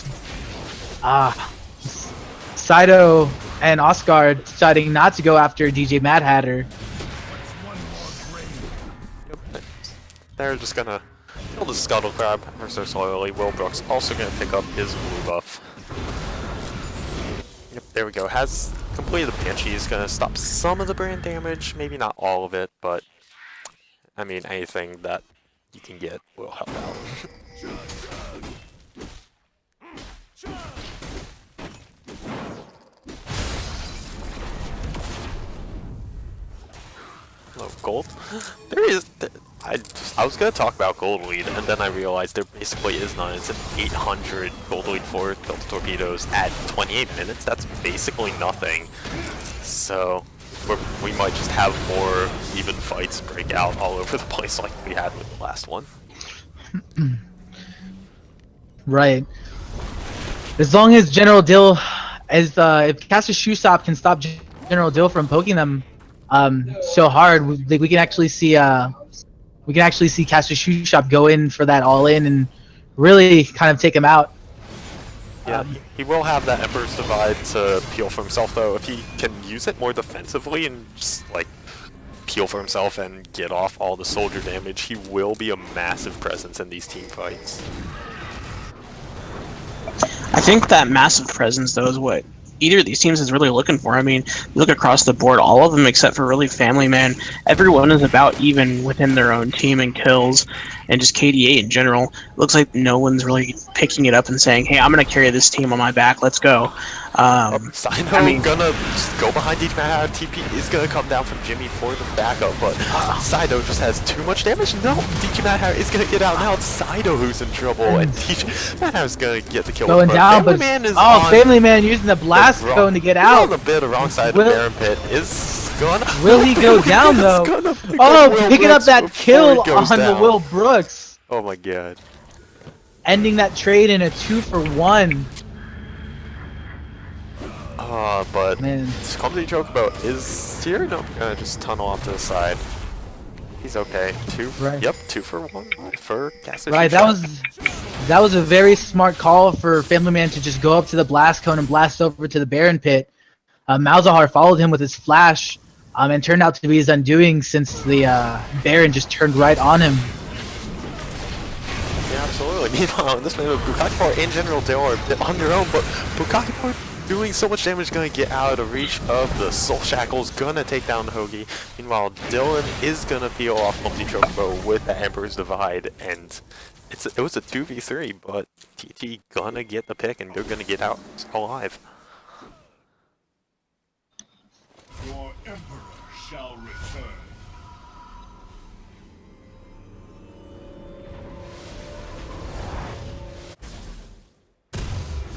Speaker 2: Saito and Oscar deciding not to go after DJ Mad Hatter.
Speaker 1: They're just gonna kill the Scuttle Crab ever so slowly. Will Brooks also gonna pick up his blue buff. Yep, there we go. Has completed the Banshee. He's gonna stop some of the brand damage, maybe not all of it, but I mean anything that you can get will help out. Hello, gold. There is. I was gonna talk about gold lead, and then I realized there basically is none. It's an 800 gold lead for Tilted Torpedoes at 28 minutes. That's basically nothing. So we might just have more even fights break out all over the place like we had with the last one.
Speaker 2: Right. As long as General Dill, if Caster Shoesop can stop General Dill from poking them so hard, we can actually see Caster Shoeshop go in for that all in and really kind of take him out.
Speaker 1: Yeah, he will have that Emperor's Divide to peel for himself though. If he can use it more defensively and just like peel for himself and get off all the soldier damage, he will be a massive presence in these team fights.
Speaker 3: I think that massive presence, though, is what either of these teams is really looking for. I mean, you look across the board, all of them except for really Family Man, everyone is about even within their own team in kills, and just KDA in general. It looks like no one's really picking it up and saying, hey, I'm going to carry this team on my back, let's go.
Speaker 1: Sino gonna just go behind DJ Mad Hatter. TP is gonna come down from Jimmy for the backup, but Sino just has too much damage. No, DJ Mad Hatter is gonna get out now. It's Sino who's in trouble, and DJ Mad Hatter's gonna get the kill.
Speaker 2: Going down,
Speaker 1: Family
Speaker 2: but
Speaker 1: Man is
Speaker 2: Family Man using the blast cone to get
Speaker 1: out.
Speaker 2: out.
Speaker 1: On the bit, the wrong side of the Baron Pit is gonna.
Speaker 2: Will he go down though? Oh, picking up that kill on the Will Brooks,
Speaker 1: Oh my god.
Speaker 2: ending that trade in a 2-for-1.
Speaker 1: But
Speaker 2: Man.
Speaker 1: Clumsy Chocobo is here. No, gonna just tunnel off to the side. He's okay. Yep, 2 for 1 for Caster.
Speaker 2: Right, that was a very smart call for Family Man to just go up to the blast cone and blast over to the Baron Pit. Malzahar followed him with his flash, and turned out to be his undoing since the Baron just turned right on him.
Speaker 1: Yeah, absolutely. Meanwhile, in this minute, Bukakipor in general Dill are a bit on their own, but Bukakipor doing so much damage, gonna get out of reach of the Soul Shackles, gonna take down Hoagie. Meanwhile, Dylan is gonna peel off Clumsy Chocobo with the Emperor's Divide, and it was a 2v3, but TT gonna get the pick, and they're gonna get out alive.
Speaker 5: Your Emperor shall return.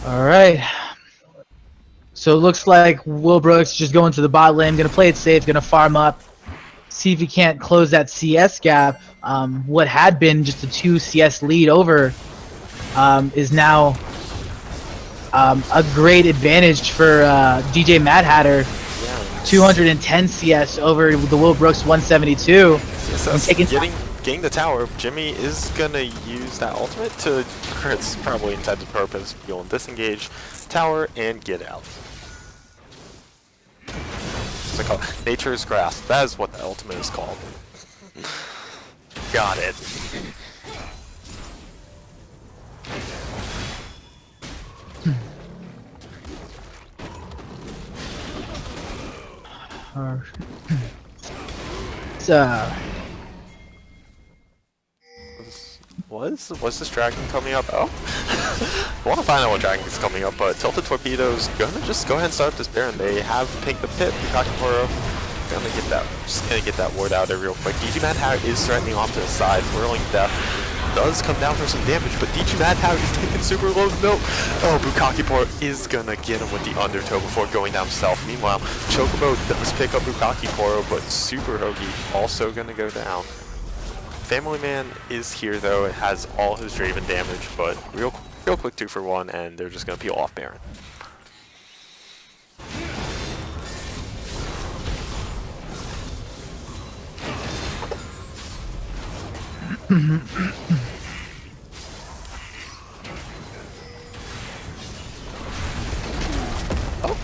Speaker 2: Alright. So it looks like Will Brooks just going to the bot lane, gonna play it safe, gonna farm up, see if he can't close that CS gap. What had been just a 2 CS lead over is now a great advantage for DJ Mad Hatter.
Speaker 1: Yeah,
Speaker 2: 210 CS over the Will Brooks 172.
Speaker 1: CSS
Speaker 2: taking-
Speaker 1: getting the tower. Jimmy is gonna use that ultimate for its probably intended purpose. You'll disengage tower and get out. What's it called? Nature's Grasp. That is what the ultimate is called. Got it.
Speaker 2: So,
Speaker 1: Was this dragon coming up? Oh, I want to find out what dragon is coming up, but Tilted Torpedo's gonna just go ahead and start up this Baron. They have picked the pit. Kakaporo gonna get that. Just gonna get that ward out there real quick. DG Mad Hatter is threatening off to the side. Whirling Death does come down for some damage, but DG Mad Hatter is taking super low. No. Oh, Bukakiporo is gonna get him with the undertow before going down himself. Meanwhile, Chocobo does pick up Bukakiporo, but Super Hoagie also gonna go down. Family Man is here though. It has all his Draven damage, but real quick 2 for 1, and they're just gonna peel off Baron. Oh,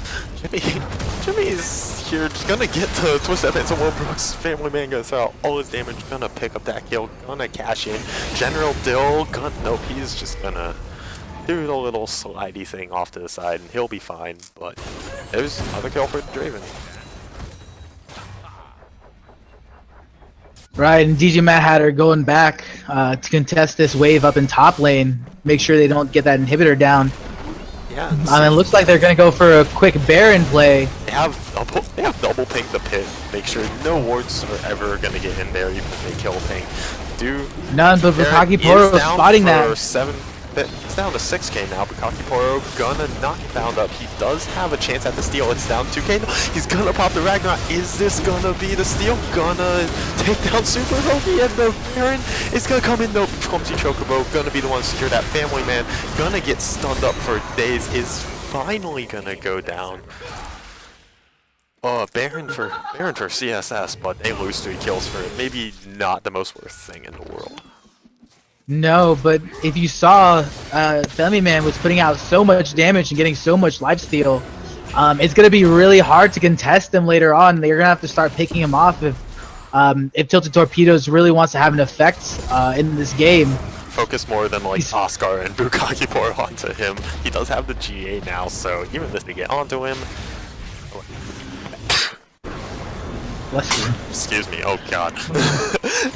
Speaker 1: Jimmy's here, just gonna get to twist that into Will Brooks. Family Man goes out, all his damage, gonna pick up that kill, gonna cash in. General Dill, nope, he's just gonna do the little slidey thing off to the side, and he'll be fine. But there's another kill for Draven.
Speaker 2: right, and DJ Mad Hatter going back to contest this wave up in top lane. Make sure they don't get that inhibitor down.
Speaker 1: Yeah,
Speaker 2: It looks like they're going to go for a quick Baron play.
Speaker 1: they have double ping the pit. Make sure no wards are ever gonna get in there, even if they kill ping.
Speaker 2: None, but
Speaker 1: Baron
Speaker 2: Bukakiporo
Speaker 1: is down
Speaker 2: spotting
Speaker 1: for
Speaker 2: that.
Speaker 1: 7. It's down to 6k now. Bukakiporo gonna not get bound up. He does have a chance at the steal. It's down 2k. No, he's gonna pop the Ragnarok. Is this gonna be the steal? Gonna take down Super Hoagie, and the Baron is gonna come in. No, Clumsy Chocobo gonna be the one to secure that. Family Man gonna get stunned up for days. Is finally gonna go down. Baron for CSS, but they lose 3 kills for it. Maybe not the most worth thing in the world.
Speaker 2: No, but if you saw, Family Man was putting out so much damage and getting so much lifesteal. It's going to be really hard to contest them later on. They're going to have to start picking him off if Tilted Torpedoes really wants to have an effect in this game.
Speaker 1: Focus more than like Oscar and Bukakiporo onto him. He does have the GA now, so even if they get onto him,
Speaker 2: Bless you.
Speaker 1: excuse me, oh god.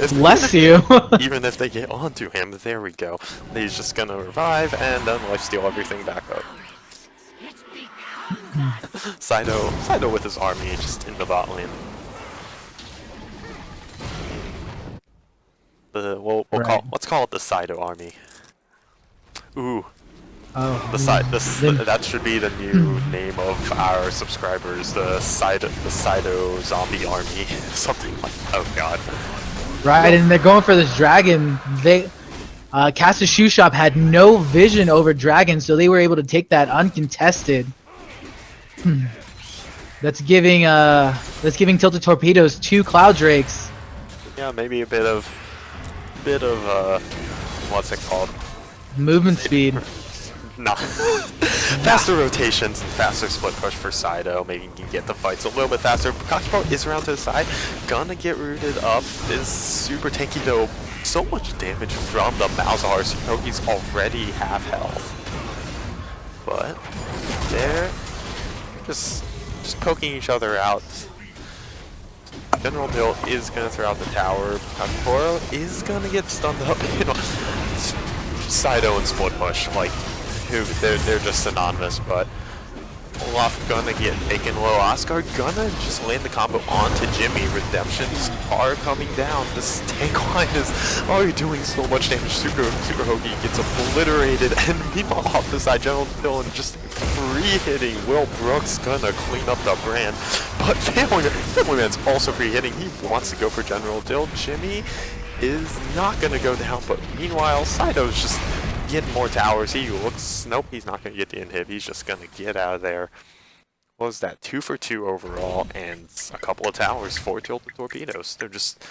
Speaker 2: Bless you.
Speaker 1: Even if they get onto him, there we go. He's just gonna revive and then lifesteal everything back up. Sido with his army just in the bot lane. Let's call it the Sido army. Ooh.
Speaker 2: Oh,
Speaker 1: That should be the new name of our subscribers, the Sido Zombie Army, something like. Oh god.
Speaker 2: right, and they're going for this dragon. Cass's Shoe Shop had no vision over dragon, so they were able to take that uncontested. That's giving Tilted Torpedoes 2 Cloud Drakes.
Speaker 1: Yeah, maybe a bit of what's it called?
Speaker 2: Movement speed.
Speaker 1: Nah. Faster rotations and faster split push for Sido. Maybe you can get the fights a little bit faster. Kakiporo is around to the side. Gonna get rooted up. Is super tanky though. So much damage from the Malzahar. He's already half health. But they're just poking each other out. General Dill is gonna throw out the tower. Kakiporo is gonna get stunned up. You know, Sido and split push, like, they're just synonymous, but Olaf gonna get taken low. Oscar gonna just land the combo onto Jimmy. Redemptions are coming down. This tank line is already doing so much damage. Super Hoagie gets obliterated, and meanwhile off the side, General Dylan just free hitting. Will Brooks gonna clean up the brand, but Family Man's also free hitting. He wants to go for General Dill. Jimmy is not gonna go down, but meanwhile Sido's just getting more towers. He looks, nope, he's not gonna get the inhib. He's just gonna get out of there. what was that? 2 for 2 overall, and a couple of towers, 4 tilted torpedoes. They're just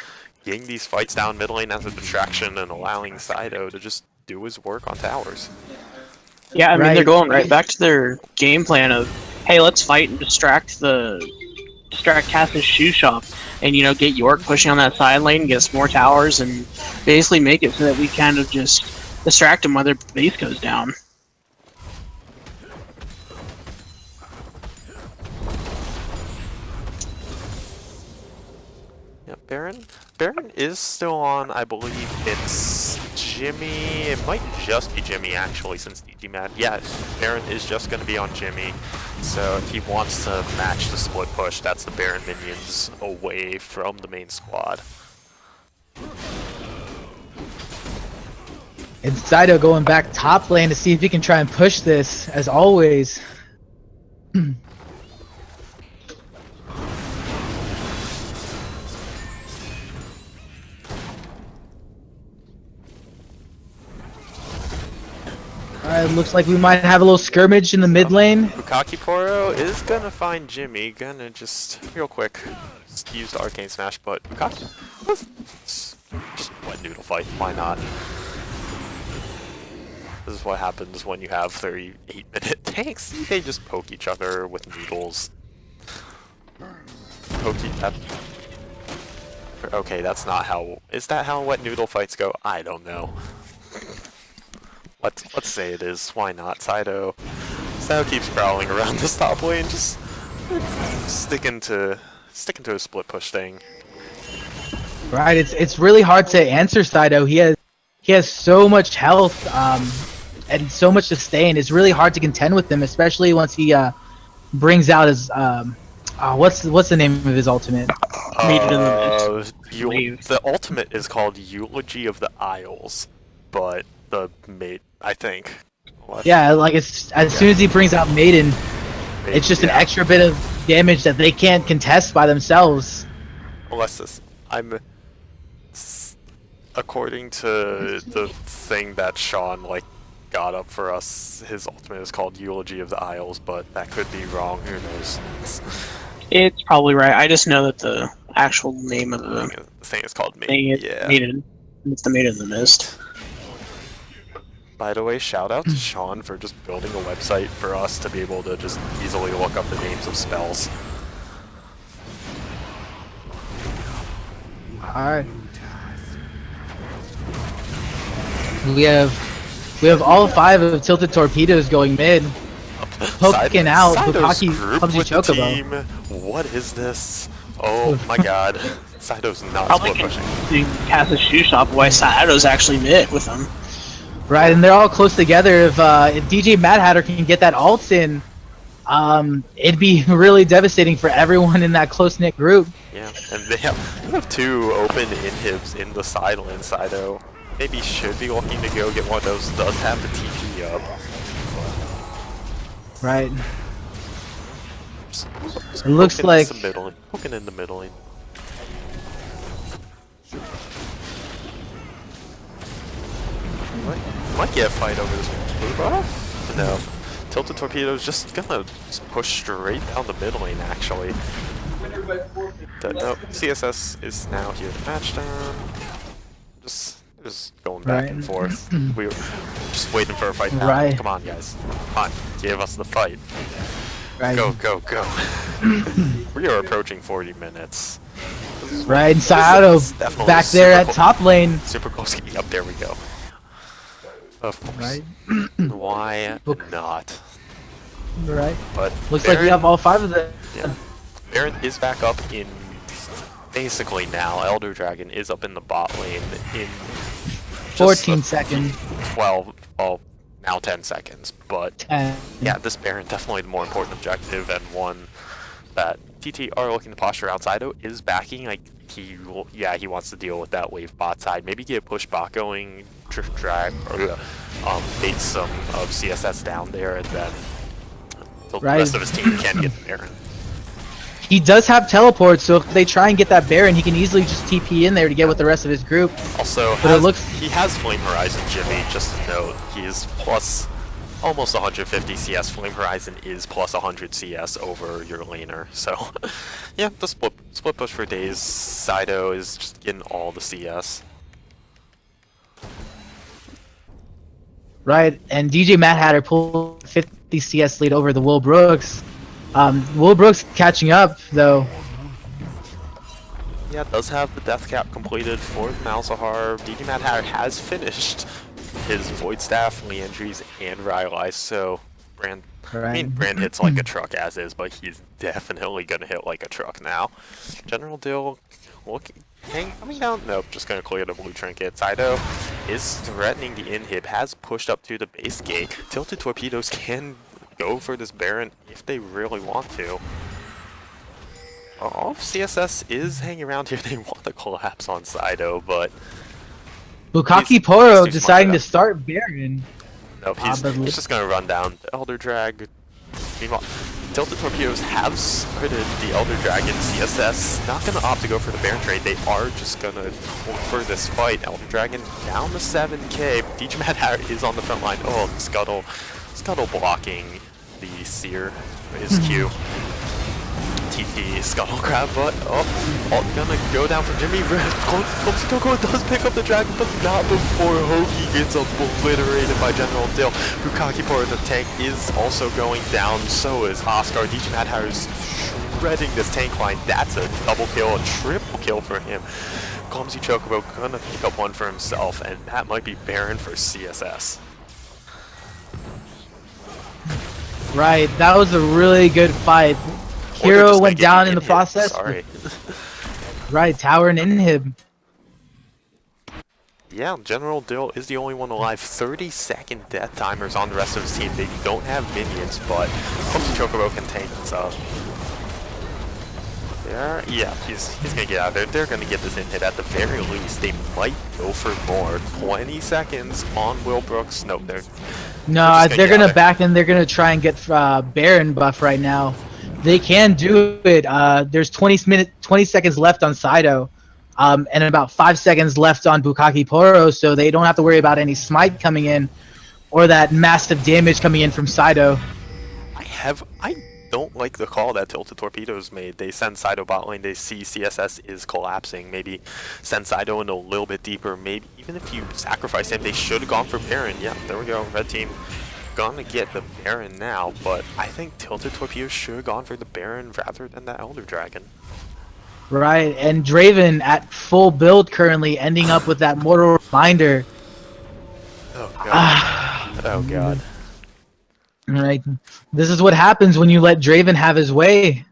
Speaker 1: getting these fights down mid lane as a distraction and allowing Sido to just do his work on towers.
Speaker 3: Yeah, I mean, they're
Speaker 2: Right.
Speaker 3: going right back to their game plan of, hey, let's fight and distract Cass's shoe shop, and get York pushing on that side lane, get us more towers, and basically make it so that we kind of just distract them while their base goes down.
Speaker 1: Yeah, Baron is still on, I believe it's Jimmy. It might just be Jimmy actually, since DG Mad. Yeah, Baron is just going to be on Jimmy. So if he wants to match the split push, that's the Baron minions away from the main squad.
Speaker 2: And Sido going back top lane to see if he can try and push this, as always. Alright, looks like we might have a little skirmish in the mid lane.
Speaker 1: Bukaki Poro is gonna find Jimmy, gonna just, real quick, just use the Arcane Smash, but Bukaki, just wet noodle fight, why not? This is what happens when you have 38-minute tanks. They just poke each other with noodles. Okay, that's not how, is that how wet noodle fights go? I don't know. Let's say it is. Why not? Sido keeps prowling around this top lane, just sticking to a split push thing.
Speaker 2: Right, it's really hard to answer Sido. He has so much health and so much sustain. It's really hard to contend with him, especially once he brings out his what's the name of his ultimate?
Speaker 1: The ultimate is called Eulogy of the Isles, but the mate, I think. What?
Speaker 2: Yeah, like as soon as he brings out Maiden, it's just an extra bit of damage that they can't contest by themselves.
Speaker 1: Unless according to the thing that Sean got up for us, his ultimate is called Eulogy of the Isles, but that could be wrong. Who knows?
Speaker 3: It's probably right. I just know that the actual name of the
Speaker 1: thing is called
Speaker 3: Maiden.
Speaker 1: Yeah.
Speaker 3: Maiden. It's the Maiden of the Mist.
Speaker 1: By the way, shout out to Sean for just building a website for us to be able to just easily look up the names of spells.
Speaker 2: Alright. We have all 5 of tilted torpedoes going mid. Poking out Bukaki Clumsy Chocobo.
Speaker 1: Team. What is this? Oh my god. Sido's not
Speaker 3: Probably
Speaker 1: split pushing.
Speaker 3: can cast a shoe shop while Sido's actually mid with them.
Speaker 2: Right, and they're all close together. If DJ Mad Hatter can get that ult in, it'd be really devastating for everyone in that close-knit group.
Speaker 1: Yeah, and they have 2 open inhibs in the side lane. Sido maybe should be looking to go get one of those. Does have the TP up.
Speaker 2: Right.
Speaker 1: Just
Speaker 2: It looks
Speaker 1: poking
Speaker 2: like
Speaker 1: poking in the middle lane. Might get a fight over this blue buff? No. Tilted Torpedo's just gonna push straight down the mid lane, actually. No, CSS is now here to match them. Just going back and forth. We were just waiting for a fight now.
Speaker 2: Right.
Speaker 1: Come on, guys. Come on, give us the fight.
Speaker 2: right,
Speaker 1: Go, go, go. We are approaching 40 minutes.
Speaker 2: right, and Sato
Speaker 1: Definitely
Speaker 2: back there
Speaker 1: super
Speaker 2: at top lane.
Speaker 1: Super close. Yep, there we go. Of course.
Speaker 2: Right,
Speaker 1: Why not?
Speaker 2: right.
Speaker 1: But
Speaker 2: Looks like we have all 5 of them.
Speaker 1: Yeah. Baron is back up in basically now. Elder Dragon is up in the bot lane in just
Speaker 2: 14 seconds.
Speaker 1: 12, well, now 10 seconds. But
Speaker 2: 10.
Speaker 1: yeah, this Baron definitely the more important objective, and one that TT are looking to posture outside of is backing. Like he wants to deal with that wave bot side. Maybe get a push bot going, drag or bait some of CSS down there, and then the rest of his team can get the Baron.
Speaker 2: He does have teleport, so if they try and get that Baron, he can easily just TP in there to get with the rest of his group.
Speaker 1: Also,
Speaker 2: But it looks
Speaker 1: he has Flame Horizon Jimmy, just to note. He is plus almost 150 CS. Flame Horizon is plus 100 CS over your laner. So, yeah, the split push for days. Sido is just getting all the CS.
Speaker 2: Right, and DJ Mad Hatter pulled 50 CS lead over the Will Brooks. Will Brooks catching up though.
Speaker 1: Yeah, does have the death cap completed for the Malzahar. DJ Mad Hatter has finished his Void Staff, Leandries, and Rylai, so Brand, I mean, Brand hits like a truck as is, but he's definitely gonna hit like a truck now. General Dill, coming down, nope, just gonna clear the blue trinket. Sido is threatening the inhib, has pushed up to the base gate. Tilted Torpedoes can go for this Baron if they really want to. All of CSS is hanging around here. They want to collapse on Sido, but
Speaker 2: Bukaki Poro
Speaker 1: he's too smart
Speaker 2: deciding
Speaker 1: for
Speaker 2: to
Speaker 1: that.
Speaker 2: start Baron.
Speaker 1: Nope, he's just going to run down the Elder Drag. Meanwhile, Tilted Torpedoes have started the Elder Dragon. CSS not going to opt to go for the Baron trade. They are just going to go for this fight. Elder Dragon down to 7k. DJ Mad Hatter is on the front line. Oh, Scuttle blocking the Seer, his Q. TT Scuttle Crab, but gonna go down for Jimmy. Clumsy Coco does pick up the dragon, but not before Hoki gets obliterated by General Dill. Bukaki Poro, the tank, is also going down. So is Oscar. DJ Mad Hatter's shredding this tank line. That's a double kill, a triple kill for him. Clumsy Chocobo gonna pick up one for himself, and that might be Baron for CSS.
Speaker 2: Right, that was a really good fight. Hero went down in the process.
Speaker 1: Sorry.
Speaker 2: Right, tower and inhib.
Speaker 1: Yeah, General Dill is the only one alive. 30-second death timers on the rest of his team. They don't have minions, but Clumsy Chocobo can tank this up. Yeah, he's gonna get out of there. They're gonna get this in hit at the very least. They might go for more. 20 seconds on Will Brooks. No, they're
Speaker 2: gonna back and they're gonna try and get Baron buff right now. They can do it. There's 20 seconds left on Sido, and about 5 seconds left on Bukaki Poro, so they don't have to worry about any smite coming in or that massive damage coming in from Sido.
Speaker 1: I don't like the call that Tilted Torpedoes made. They send Sido bot lane, they see CSS is collapsing. Maybe send Sido in a little bit deeper. Maybe even if you sacrifice him, they should have gone for Baron. Yeah, there we go. Red team gonna get the Baron now, but I think Tilted Torpedoes should have gone for the Baron rather than the Elder Dragon.
Speaker 2: Right, and Draven at full build currently, ending up with that Mortal Reminder.
Speaker 1: Oh god. Oh god.
Speaker 2: Right, this is what happens when you let Draven have his way.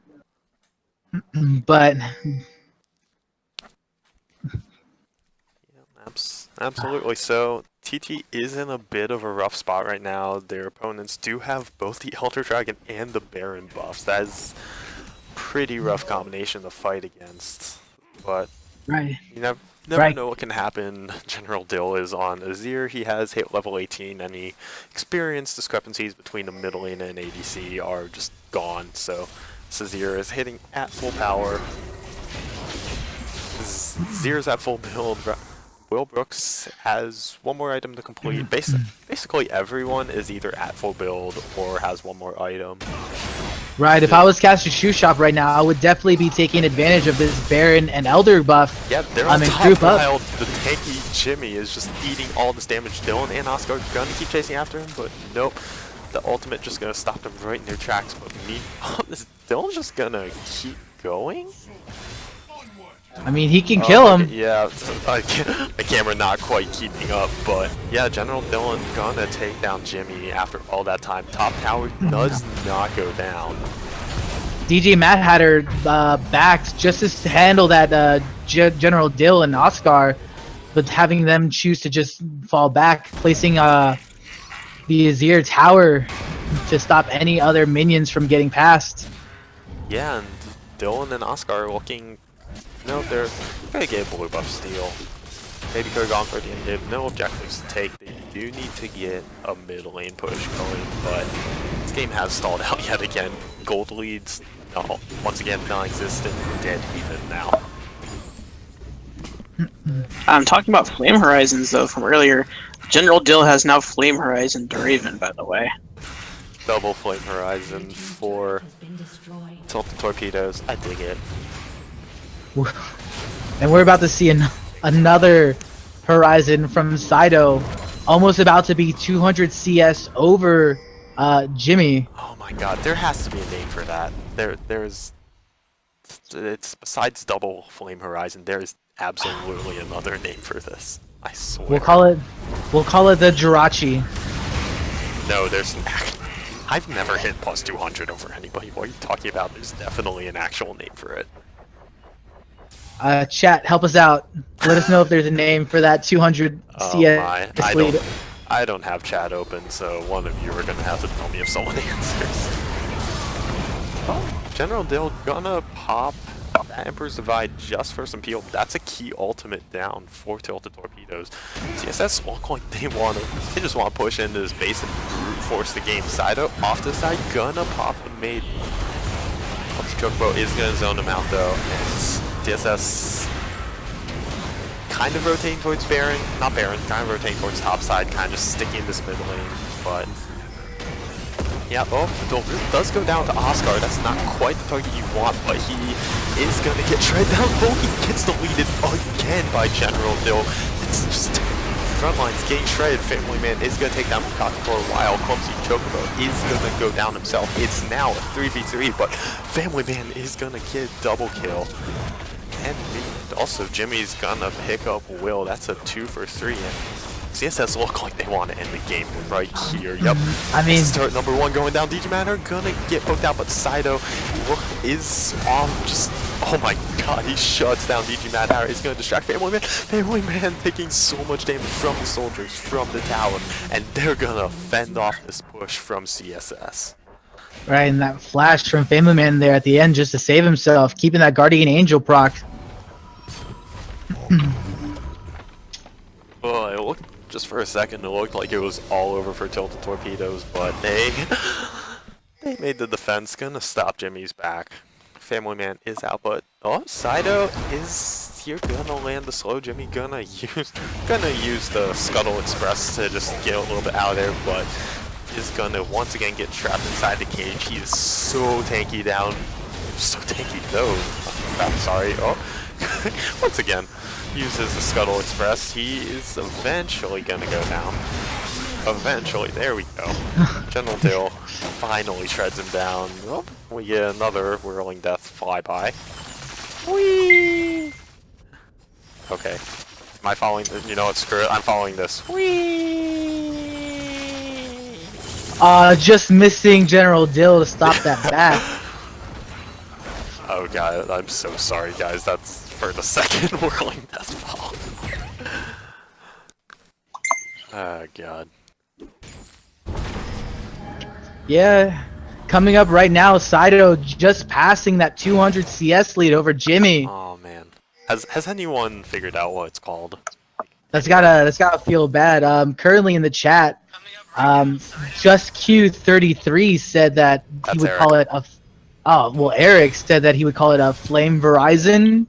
Speaker 2: But
Speaker 1: Absolutely. So TT is in a bit of a rough spot right now. Their opponents do have both the Elder Dragon and the Baron buffs. That is a pretty rough combination to fight against. But
Speaker 2: right,
Speaker 1: you never know what can happen. General Dill is on Azir. He has hit level 18. Any experience discrepancies between the middle lane and ADC are just gone. So Azir is hitting at full power. Azir's at full build. Will Brooks has one more item to complete. Basically everyone is either at full build or has one more item.
Speaker 2: Right, if I was casting Shoe Shop right now, I would definitely be taking advantage of this Baron and Elder buff.
Speaker 1: Yeah, they're on top while the tanky Jimmy is just eating all this damage. Dylan and Oscar are gonna keep chasing after him, but nope. The ultimate just gonna stop them right in their tracks. But is Dylan just gonna keep going?
Speaker 2: I mean, he can kill him.
Speaker 1: Yeah, the camera not quite keeping up, but yeah, General Dylan gonna take down Jimmy after all that time. Top tower does not go down.
Speaker 2: DJ Mad Hatter backed just to handle that General Dill and Oscar, but having them choose to just fall back, placing the Azir tower to stop any other minions from getting past.
Speaker 1: Yeah, and Dylan and Oscar are looking. No, they're gonna get blue buff steal. Maybe could have gone for the inhib. No objectives to take. They do need to get a mid lane push going, but this game has stalled out yet again. Gold leads, once again, non-existent, dead even now.
Speaker 3: I'm talking about Flame Horizons though from earlier. General Dill has now Flame Horizon Draven, by the way.
Speaker 1: Double Flame Horizon for
Speaker 4: has been destroyed.
Speaker 1: Tilted Torpedoes. I dig it.
Speaker 2: And we're about to see another Horizon from Saito, almost about to be 200 CS over Jimmy.
Speaker 1: Oh my god, there has to be a name for that. It's besides Double Flame Horizon, there is absolutely another name for this. I swear.
Speaker 2: We'll call it the Jirachi.
Speaker 1: No, there's I've never hit plus 200 over anybody. What are you talking about? There's definitely an actual name for it.
Speaker 2: Chat, help us out. Let us know if there's a name for that 200
Speaker 1: Oh
Speaker 2: CS
Speaker 1: my,
Speaker 2: lead.
Speaker 1: I don't have chat open, so one of you are gonna have to tell me if someone answers. Oh, General Dill gonna pop that Emperor's Divide just for some peel. That's a key ultimate down for Tilted Torpedoes. CSS look like they just want to push into this base and brute force the game. Saito off to the side, gonna pop the maid. Chocobo is gonna zone him out though, and CSS kind of rotating towards Baron, not Baron, kind of rotating towards top side, kind of just sticking in this mid lane, but yeah, oh, the duel does go down to Oscar. That's not quite the target you want, but he is going to get shredded down. Oh, he gets deleted again by General Dill. It's just frontline's getting shredded. Family Man is going to take down Cock for a while. Clumsy Chocobo is going to go down himself. It's now a 3v3, but Family Man is going to get double kill. And also, Jimmy's going to pick up Will. That's a 2 for 3. And CSS look like they want to end the game right here. Yep.
Speaker 2: I mean,
Speaker 1: start number 1 going down. DJ Matter gonna get poked out, but Saito is on just. Oh my god, he shuts down DJ Matter. He's gonna distract Family Man. Family Man taking so much damage from the soldiers, from the tower, and they're gonna fend off this push from CSS.
Speaker 2: right, and that flash from Family Man there at the end just to save himself, keeping that Guardian Angel proc.
Speaker 1: Well, it looked, just for a second, it looked like it was all over for Tilted Torpedoes, but they made the defense. Gonna stop Jimmy's back. Family Man is out, but oh, Saito is here. Gonna land the slow. Jimmy gonna use the Scuttle Express to just get a little bit out of there, but is gonna once again get trapped inside the cage. He is so tanky down. So tanky though. I'm sorry. Oh, once again. Uses the Scuttle Express. He is eventually gonna go down. Eventually, there we go. General Dill finally shreds him down. Oh, we get another Whirling Death flyby. Whee! Okay. Am I following this? You know what, screw it. I'm following this. Whee!
Speaker 2: Just missing General Dill to stop that back.
Speaker 1: Oh god, I'm so sorry guys. That's for the second Whirling Death fall. Oh god.
Speaker 2: Yeah, coming up right now, Saito just passing that 200 CS lead over Jimmy.
Speaker 1: Oh man. Has anyone figured out what it's called?
Speaker 2: That's gotta feel bad. Currently in the chat, just Q33 said that he
Speaker 1: That's
Speaker 2: would
Speaker 1: Eric.
Speaker 2: call it a. Oh well, Eric said that he would call it a Flame Verizon,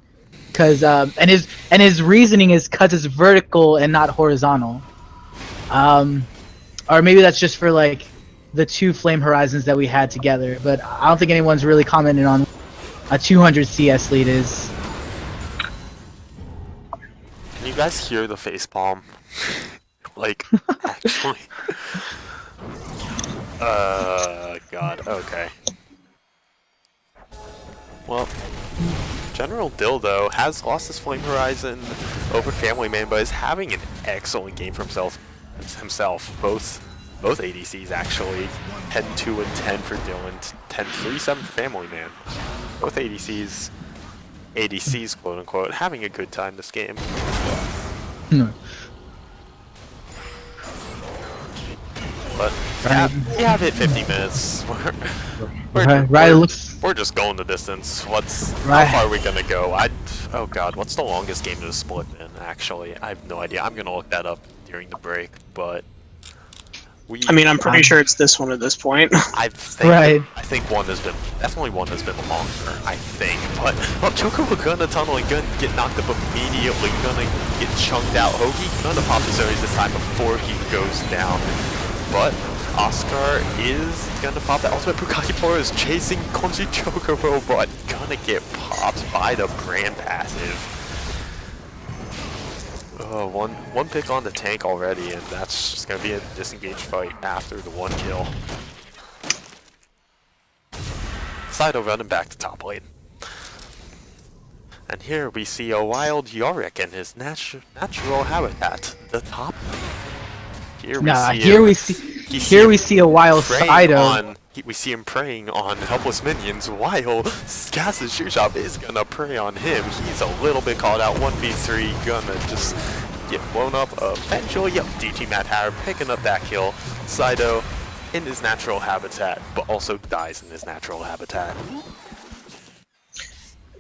Speaker 2: cause and his reasoning is cause it's vertical and not horizontal. Or maybe that's just for like the 2 Flame Horizons that we had together. But I don't think anyone's really commented on a 200 CS lead is.
Speaker 1: Can you guys hear the facepalm? Like, actually. God, okay. Well, General Dildo has lost his Flame Horizon over Family Man, but is having an excellent game for himself. Both ADCs actually. 10-2 and 10 for Dylan, 10-3-7 for Family Man. Both ADCs, quote unquote, having a good time this game. But yeah, we have hit 50 minutes. We're just going the distance. How far are we gonna go? Oh god, what's the longest game to split in? Actually, I have no idea. I'm gonna look that up during the break. But
Speaker 3: I mean, I'm pretty sure it's this one at this point.
Speaker 1: I think
Speaker 2: Right.
Speaker 1: I think definitely one has been longer, I think. But Chocobo gonna tunnel and gonna get knocked up immediately, gonna get chunked out. Hoagie gonna pop his Zonies this time before he goes down. But Oscar is gonna pop that ultimate. Bukaki is chasing Clumsy Chocobo, but gonna get popped by the brand passive. Oh, one pick on the tank already, and that's just gonna be a disengaged fight after the 1 kill. Sido running back to top lane. And here we see a wild Yorick in his natural habitat, the top lane. Here we
Speaker 2: see a wild Sido.
Speaker 1: We see him preying on helpless minions while Cass's shoe shop is gonna prey on him. He's a little bit caught out. 1v3, gonna just get blown up eventually. Yep, DG Mad Hatter picking up that kill. Sido in his natural habitat, but also dies in his natural habitat.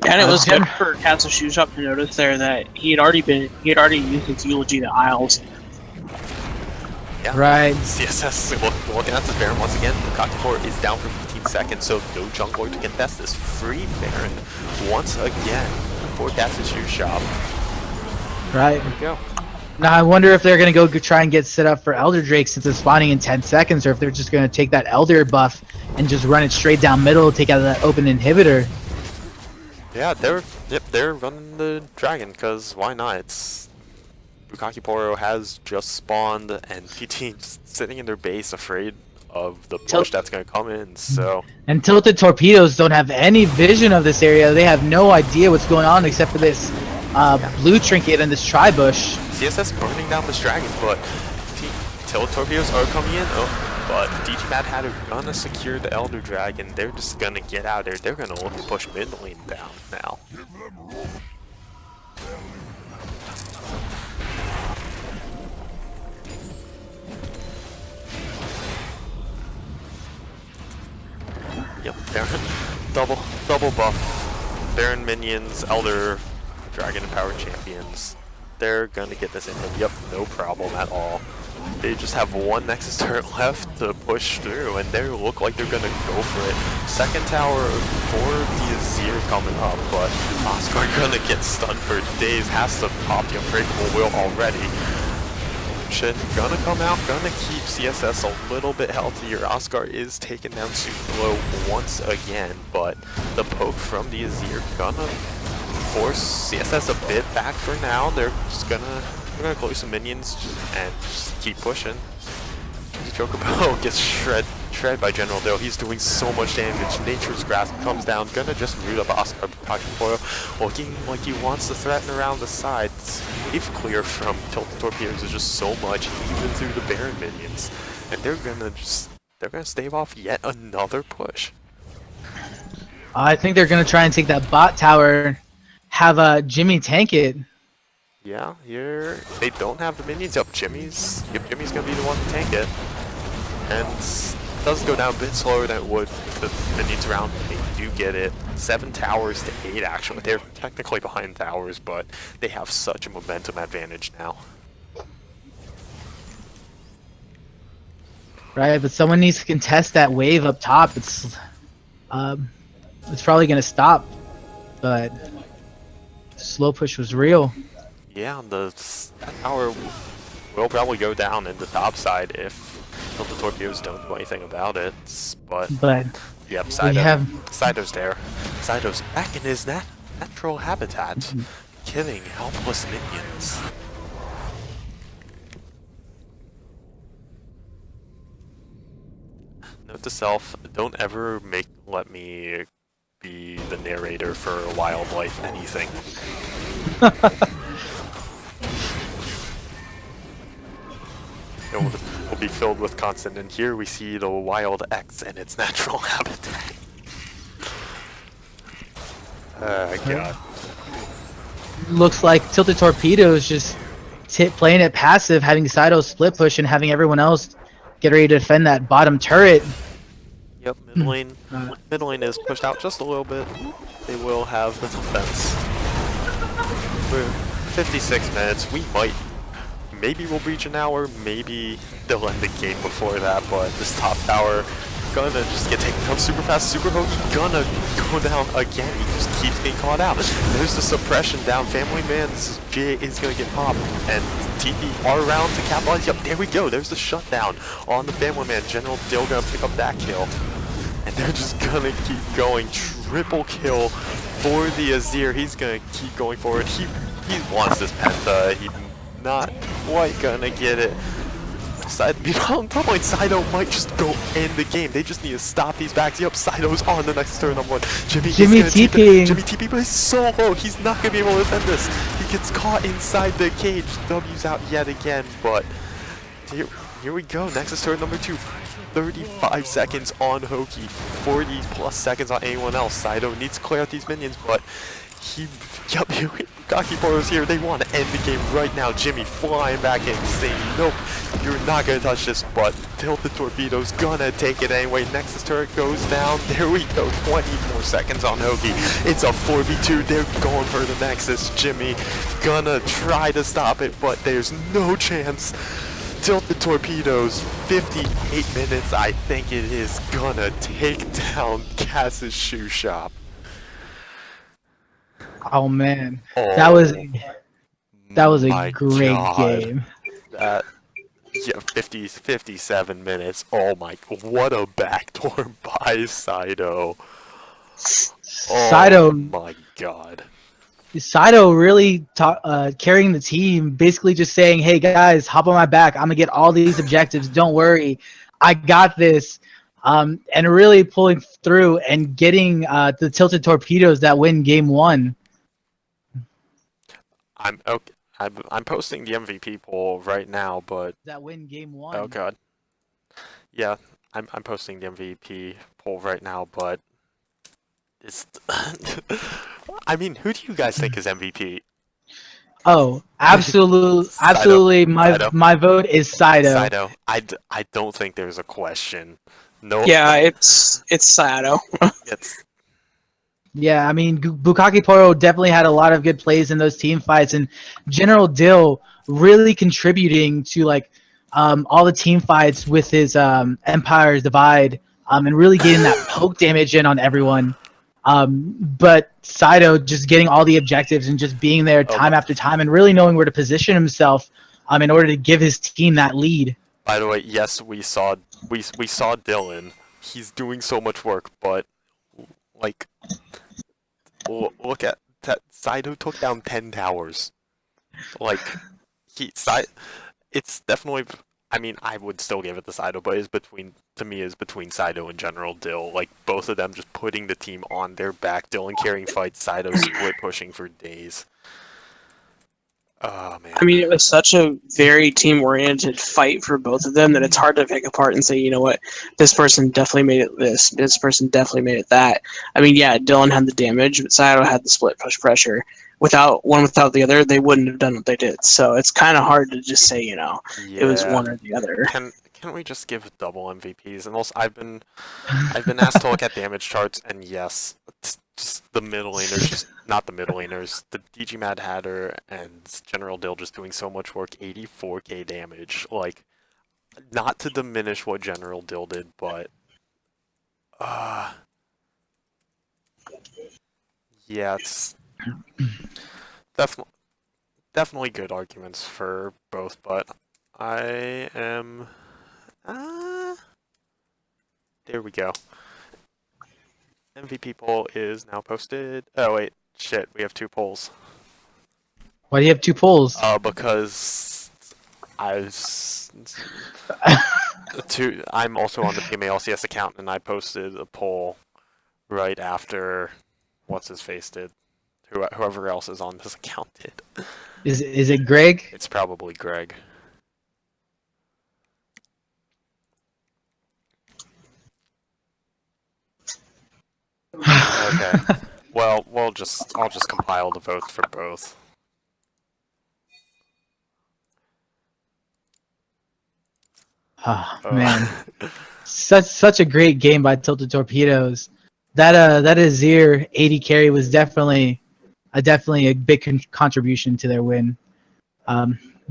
Speaker 3: And it was good for Castle Shoe Shop to notice there that he had already used his eulogy to Isles.
Speaker 1: Yeah.
Speaker 2: Right.
Speaker 1: CSS looking at this Baron once again. The Cocktail is down for 15 seconds, so no jungler to contest this. Free Baron once again for Cass's Shoe Shop.
Speaker 2: Right.
Speaker 1: There we go.
Speaker 2: Now I wonder if they're gonna go try and get set up for Elder Drake since it's spawning in 10 seconds, or if they're just gonna take that Elder buff and just run it straight down middle, take out that open inhibitor.
Speaker 1: Yeah, they're running the dragon, cause why not? It's Bukaki Poro has just spawned, and PT's sitting in their base afraid of the push that's going to come in, so...
Speaker 2: And Tilted Torpedoes don't have any vision of this area. They have no idea what's going on except for this blue trinket and this tri-bush.
Speaker 1: CSS burning down this dragon, but Tilted Torpedoes are coming in. Oh, but DG Mad Hatter gonna secure the Elder Dragon. They're just gonna get out there. They're gonna look to push mid lane down now. Yep, Baron, double buff. Baron minions, Elder, Dragon, and Power champions. They're gonna get this in him. Yep, no problem at all. They just have one Nexus turret left to push through, and they look like they're gonna go for it. Second tower for the Azir coming up, but Oscar gonna get stunned for days. Has to pop the Unbreakable Will already. Shin gonna come out, gonna keep CSS a little bit healthier. Oscar is taken down super low once again, but the poke from the Azir gonna force CSS a bit back for now. They're gonna close some minions and just keep pushing. Chocobo gets shred by General though. He's doing so much damage. Nature's Grasp comes down, gonna just root up Oscar Pocket Foil, looking like he wants to threaten around the sides. Wave clear from Tilted Torpedoes is just so much, even through the Baron minions. And they're gonna stave off yet another push.
Speaker 2: I think they're gonna try and take that bot tower, have Jimmy tank it.
Speaker 1: Yeah, here they don't have the minions up. Jimmy's gonna be the one to tank it. And it does go down a bit slower than it would the minions around. They do get it. 7 towers to 8 actually. They're technically behind towers, but they have such a momentum advantage now.
Speaker 2: Right, but someone needs to contest that wave up top. It's probably gonna stop, but slow push was real.
Speaker 1: Yeah, that tower will probably go down in the top side if the Torpedoes don't do anything about it. But yep, Sido's there. Sido's back in his natural habitat, killing helpless minions. Note to self: don't ever let me be the narrator for a wildlife anything. It will be filled with constant, and here we see the wild X in its natural habitat. God.
Speaker 2: Looks like Tilted Torpedoes just playing it passive, having Sido split push and having everyone else get ready to defend that bottom turret.
Speaker 1: Yep, mid lane is pushed out just a little bit. They will have the defense. For 56 minutes, we might maybe we'll reach an hour, maybe they'll end the game before that, but this top tower gonna just get taken down super fast. Super Hoagie gonna go down again. He just keeps getting caught out. There's the suppression down. Family Man's J is gonna get popped, and TP are around to capitalize. Yep, there we go. There's the shutdown on the Family Man. General Dill gonna pick up that kill, and they're just gonna keep going. Triple kill for the Azir. He's gonna keep going forward. He wants this penta. He's not quite gonna get it. Meanwhile, probably Sido might just go end the game. They just need to stop these backs. Yep, Sido's on the next turn on one. Jimmy
Speaker 2: TP.
Speaker 1: Jimmy TP, but he's so low. He's not gonna be able to defend this. He gets caught inside the cage. W's out yet again, but here we go. Nexus turn number 2. 35 seconds on Hoki, 40 plus seconds on anyone else. Sido needs to clear out these minions, but yep, Kakiporo's here. They want to end the game right now. Jimmy flying back in, saying, nope, you're not going to touch this, but Tilt the Torpedo's gonna take it anyway. Nexus turret goes down. There we go, 20 more seconds on Hoki. It's a 4v2. They're going for the Nexus. Jimmy gonna try to stop it, but there's no chance. Tilt the Torpedoes, 58 minutes, I think it is, gonna take down Cass's shoe shop.
Speaker 2: Oh man,
Speaker 1: Oh,
Speaker 2: that was a
Speaker 1: my
Speaker 2: great
Speaker 1: God.
Speaker 2: game.
Speaker 1: That, yeah, 57 minutes. Oh my, what a backdoor by Sido. Oh
Speaker 2: Sido
Speaker 1: my God.
Speaker 2: Saito really carrying the team, basically just saying, hey guys, hop on my back. I'm going to get all these objectives. Don't worry. I got this. And really pulling through and getting the Tilted Torpedoes that win game 1.
Speaker 1: I'm posting the MVP poll right now, but...
Speaker 2: That win game 1.
Speaker 1: Oh God. Yeah, I'm posting the MVP poll right now, but... It's... I mean, who do you guys think is MVP?
Speaker 2: Oh, absolutely. My vote is Saito.
Speaker 1: Saito. I don't think there's a question. No.
Speaker 3: Yeah, it's Sato.
Speaker 2: Yeah, I mean, Bukaki Poro definitely had a lot of good plays in those team fights, and General Dill really contributing to like all the team fights with his Empire's Divide, and really getting that poke damage in on everyone. But Saito just getting all the objectives and just being there time after time and really knowing where to position himself in order to give his team that lead.
Speaker 1: By the way, yes, we saw Dylan. He's doing so much work, but like, look at that. Saito took down 10 towers. Like, it's definitely. I mean, I would still give it to Saito, but it's between Saito and General Dill. Like, both of them just putting the team on their back. Dylan carrying fights, Saito split pushing for days. Oh, man.
Speaker 3: I mean, it was such a very team-oriented fight for both of them that it's hard to pick apart and say, you know what, this person definitely made it this person definitely made it that. I mean, yeah, Dylan had the damage, but Saito had the split push pressure. Without the other, they wouldn't have done what they did. So it's kind of hard to just say, you know, it was one or the other.
Speaker 1: Can't we just give double MVPs? And also, I've been asked to look at damage charts, and yes, it's just the middle laners, just not the middle laners. The DG Mad Hatter and General Dill just doing so much work, 84k damage. Like, not to diminish what General Dill did, but yeah, it's definitely good arguments for both, but I am there we go. MVP poll is now posted. Oh wait, shit, we have 2 polls.
Speaker 2: Why do you have 2 polls?
Speaker 1: Because I'm also on the PMA LCS account, and I posted a poll right after what's his face did. Whoever else is on this account did.
Speaker 2: Is it Greg?
Speaker 1: It's probably Greg. Okay. Well, I'll just compile the votes for both.
Speaker 2: Oh man, such a great game by Tilted Torpedoes. That Azir 80 carry was definitely a big contribution to their win.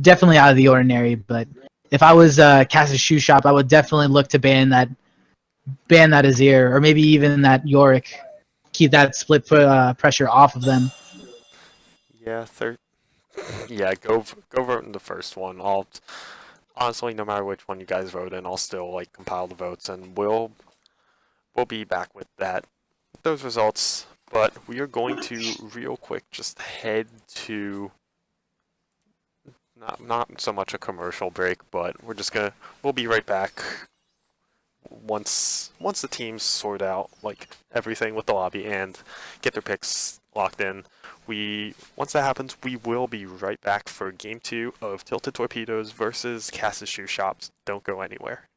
Speaker 2: definitely out of the ordinary. But if I was Cass's Shoe Shop, I would definitely look to ban that Azir, or maybe even that Yorick. Keep that split foot pressure off of them.
Speaker 1: Yeah, yeah, go vote in the first one. I'll honestly, no matter which one you guys vote in, I'll still like compile the votes, and we'll be back with those results. But we are going to real quick just head to not so much a commercial break, but we'll be right back once the teams sort out like everything with the lobby and get their picks locked in. Once that happens, we will be right back for game 2 of Tilted Torpedoes versus Cass's Shoe Shops. Don't go anywhere.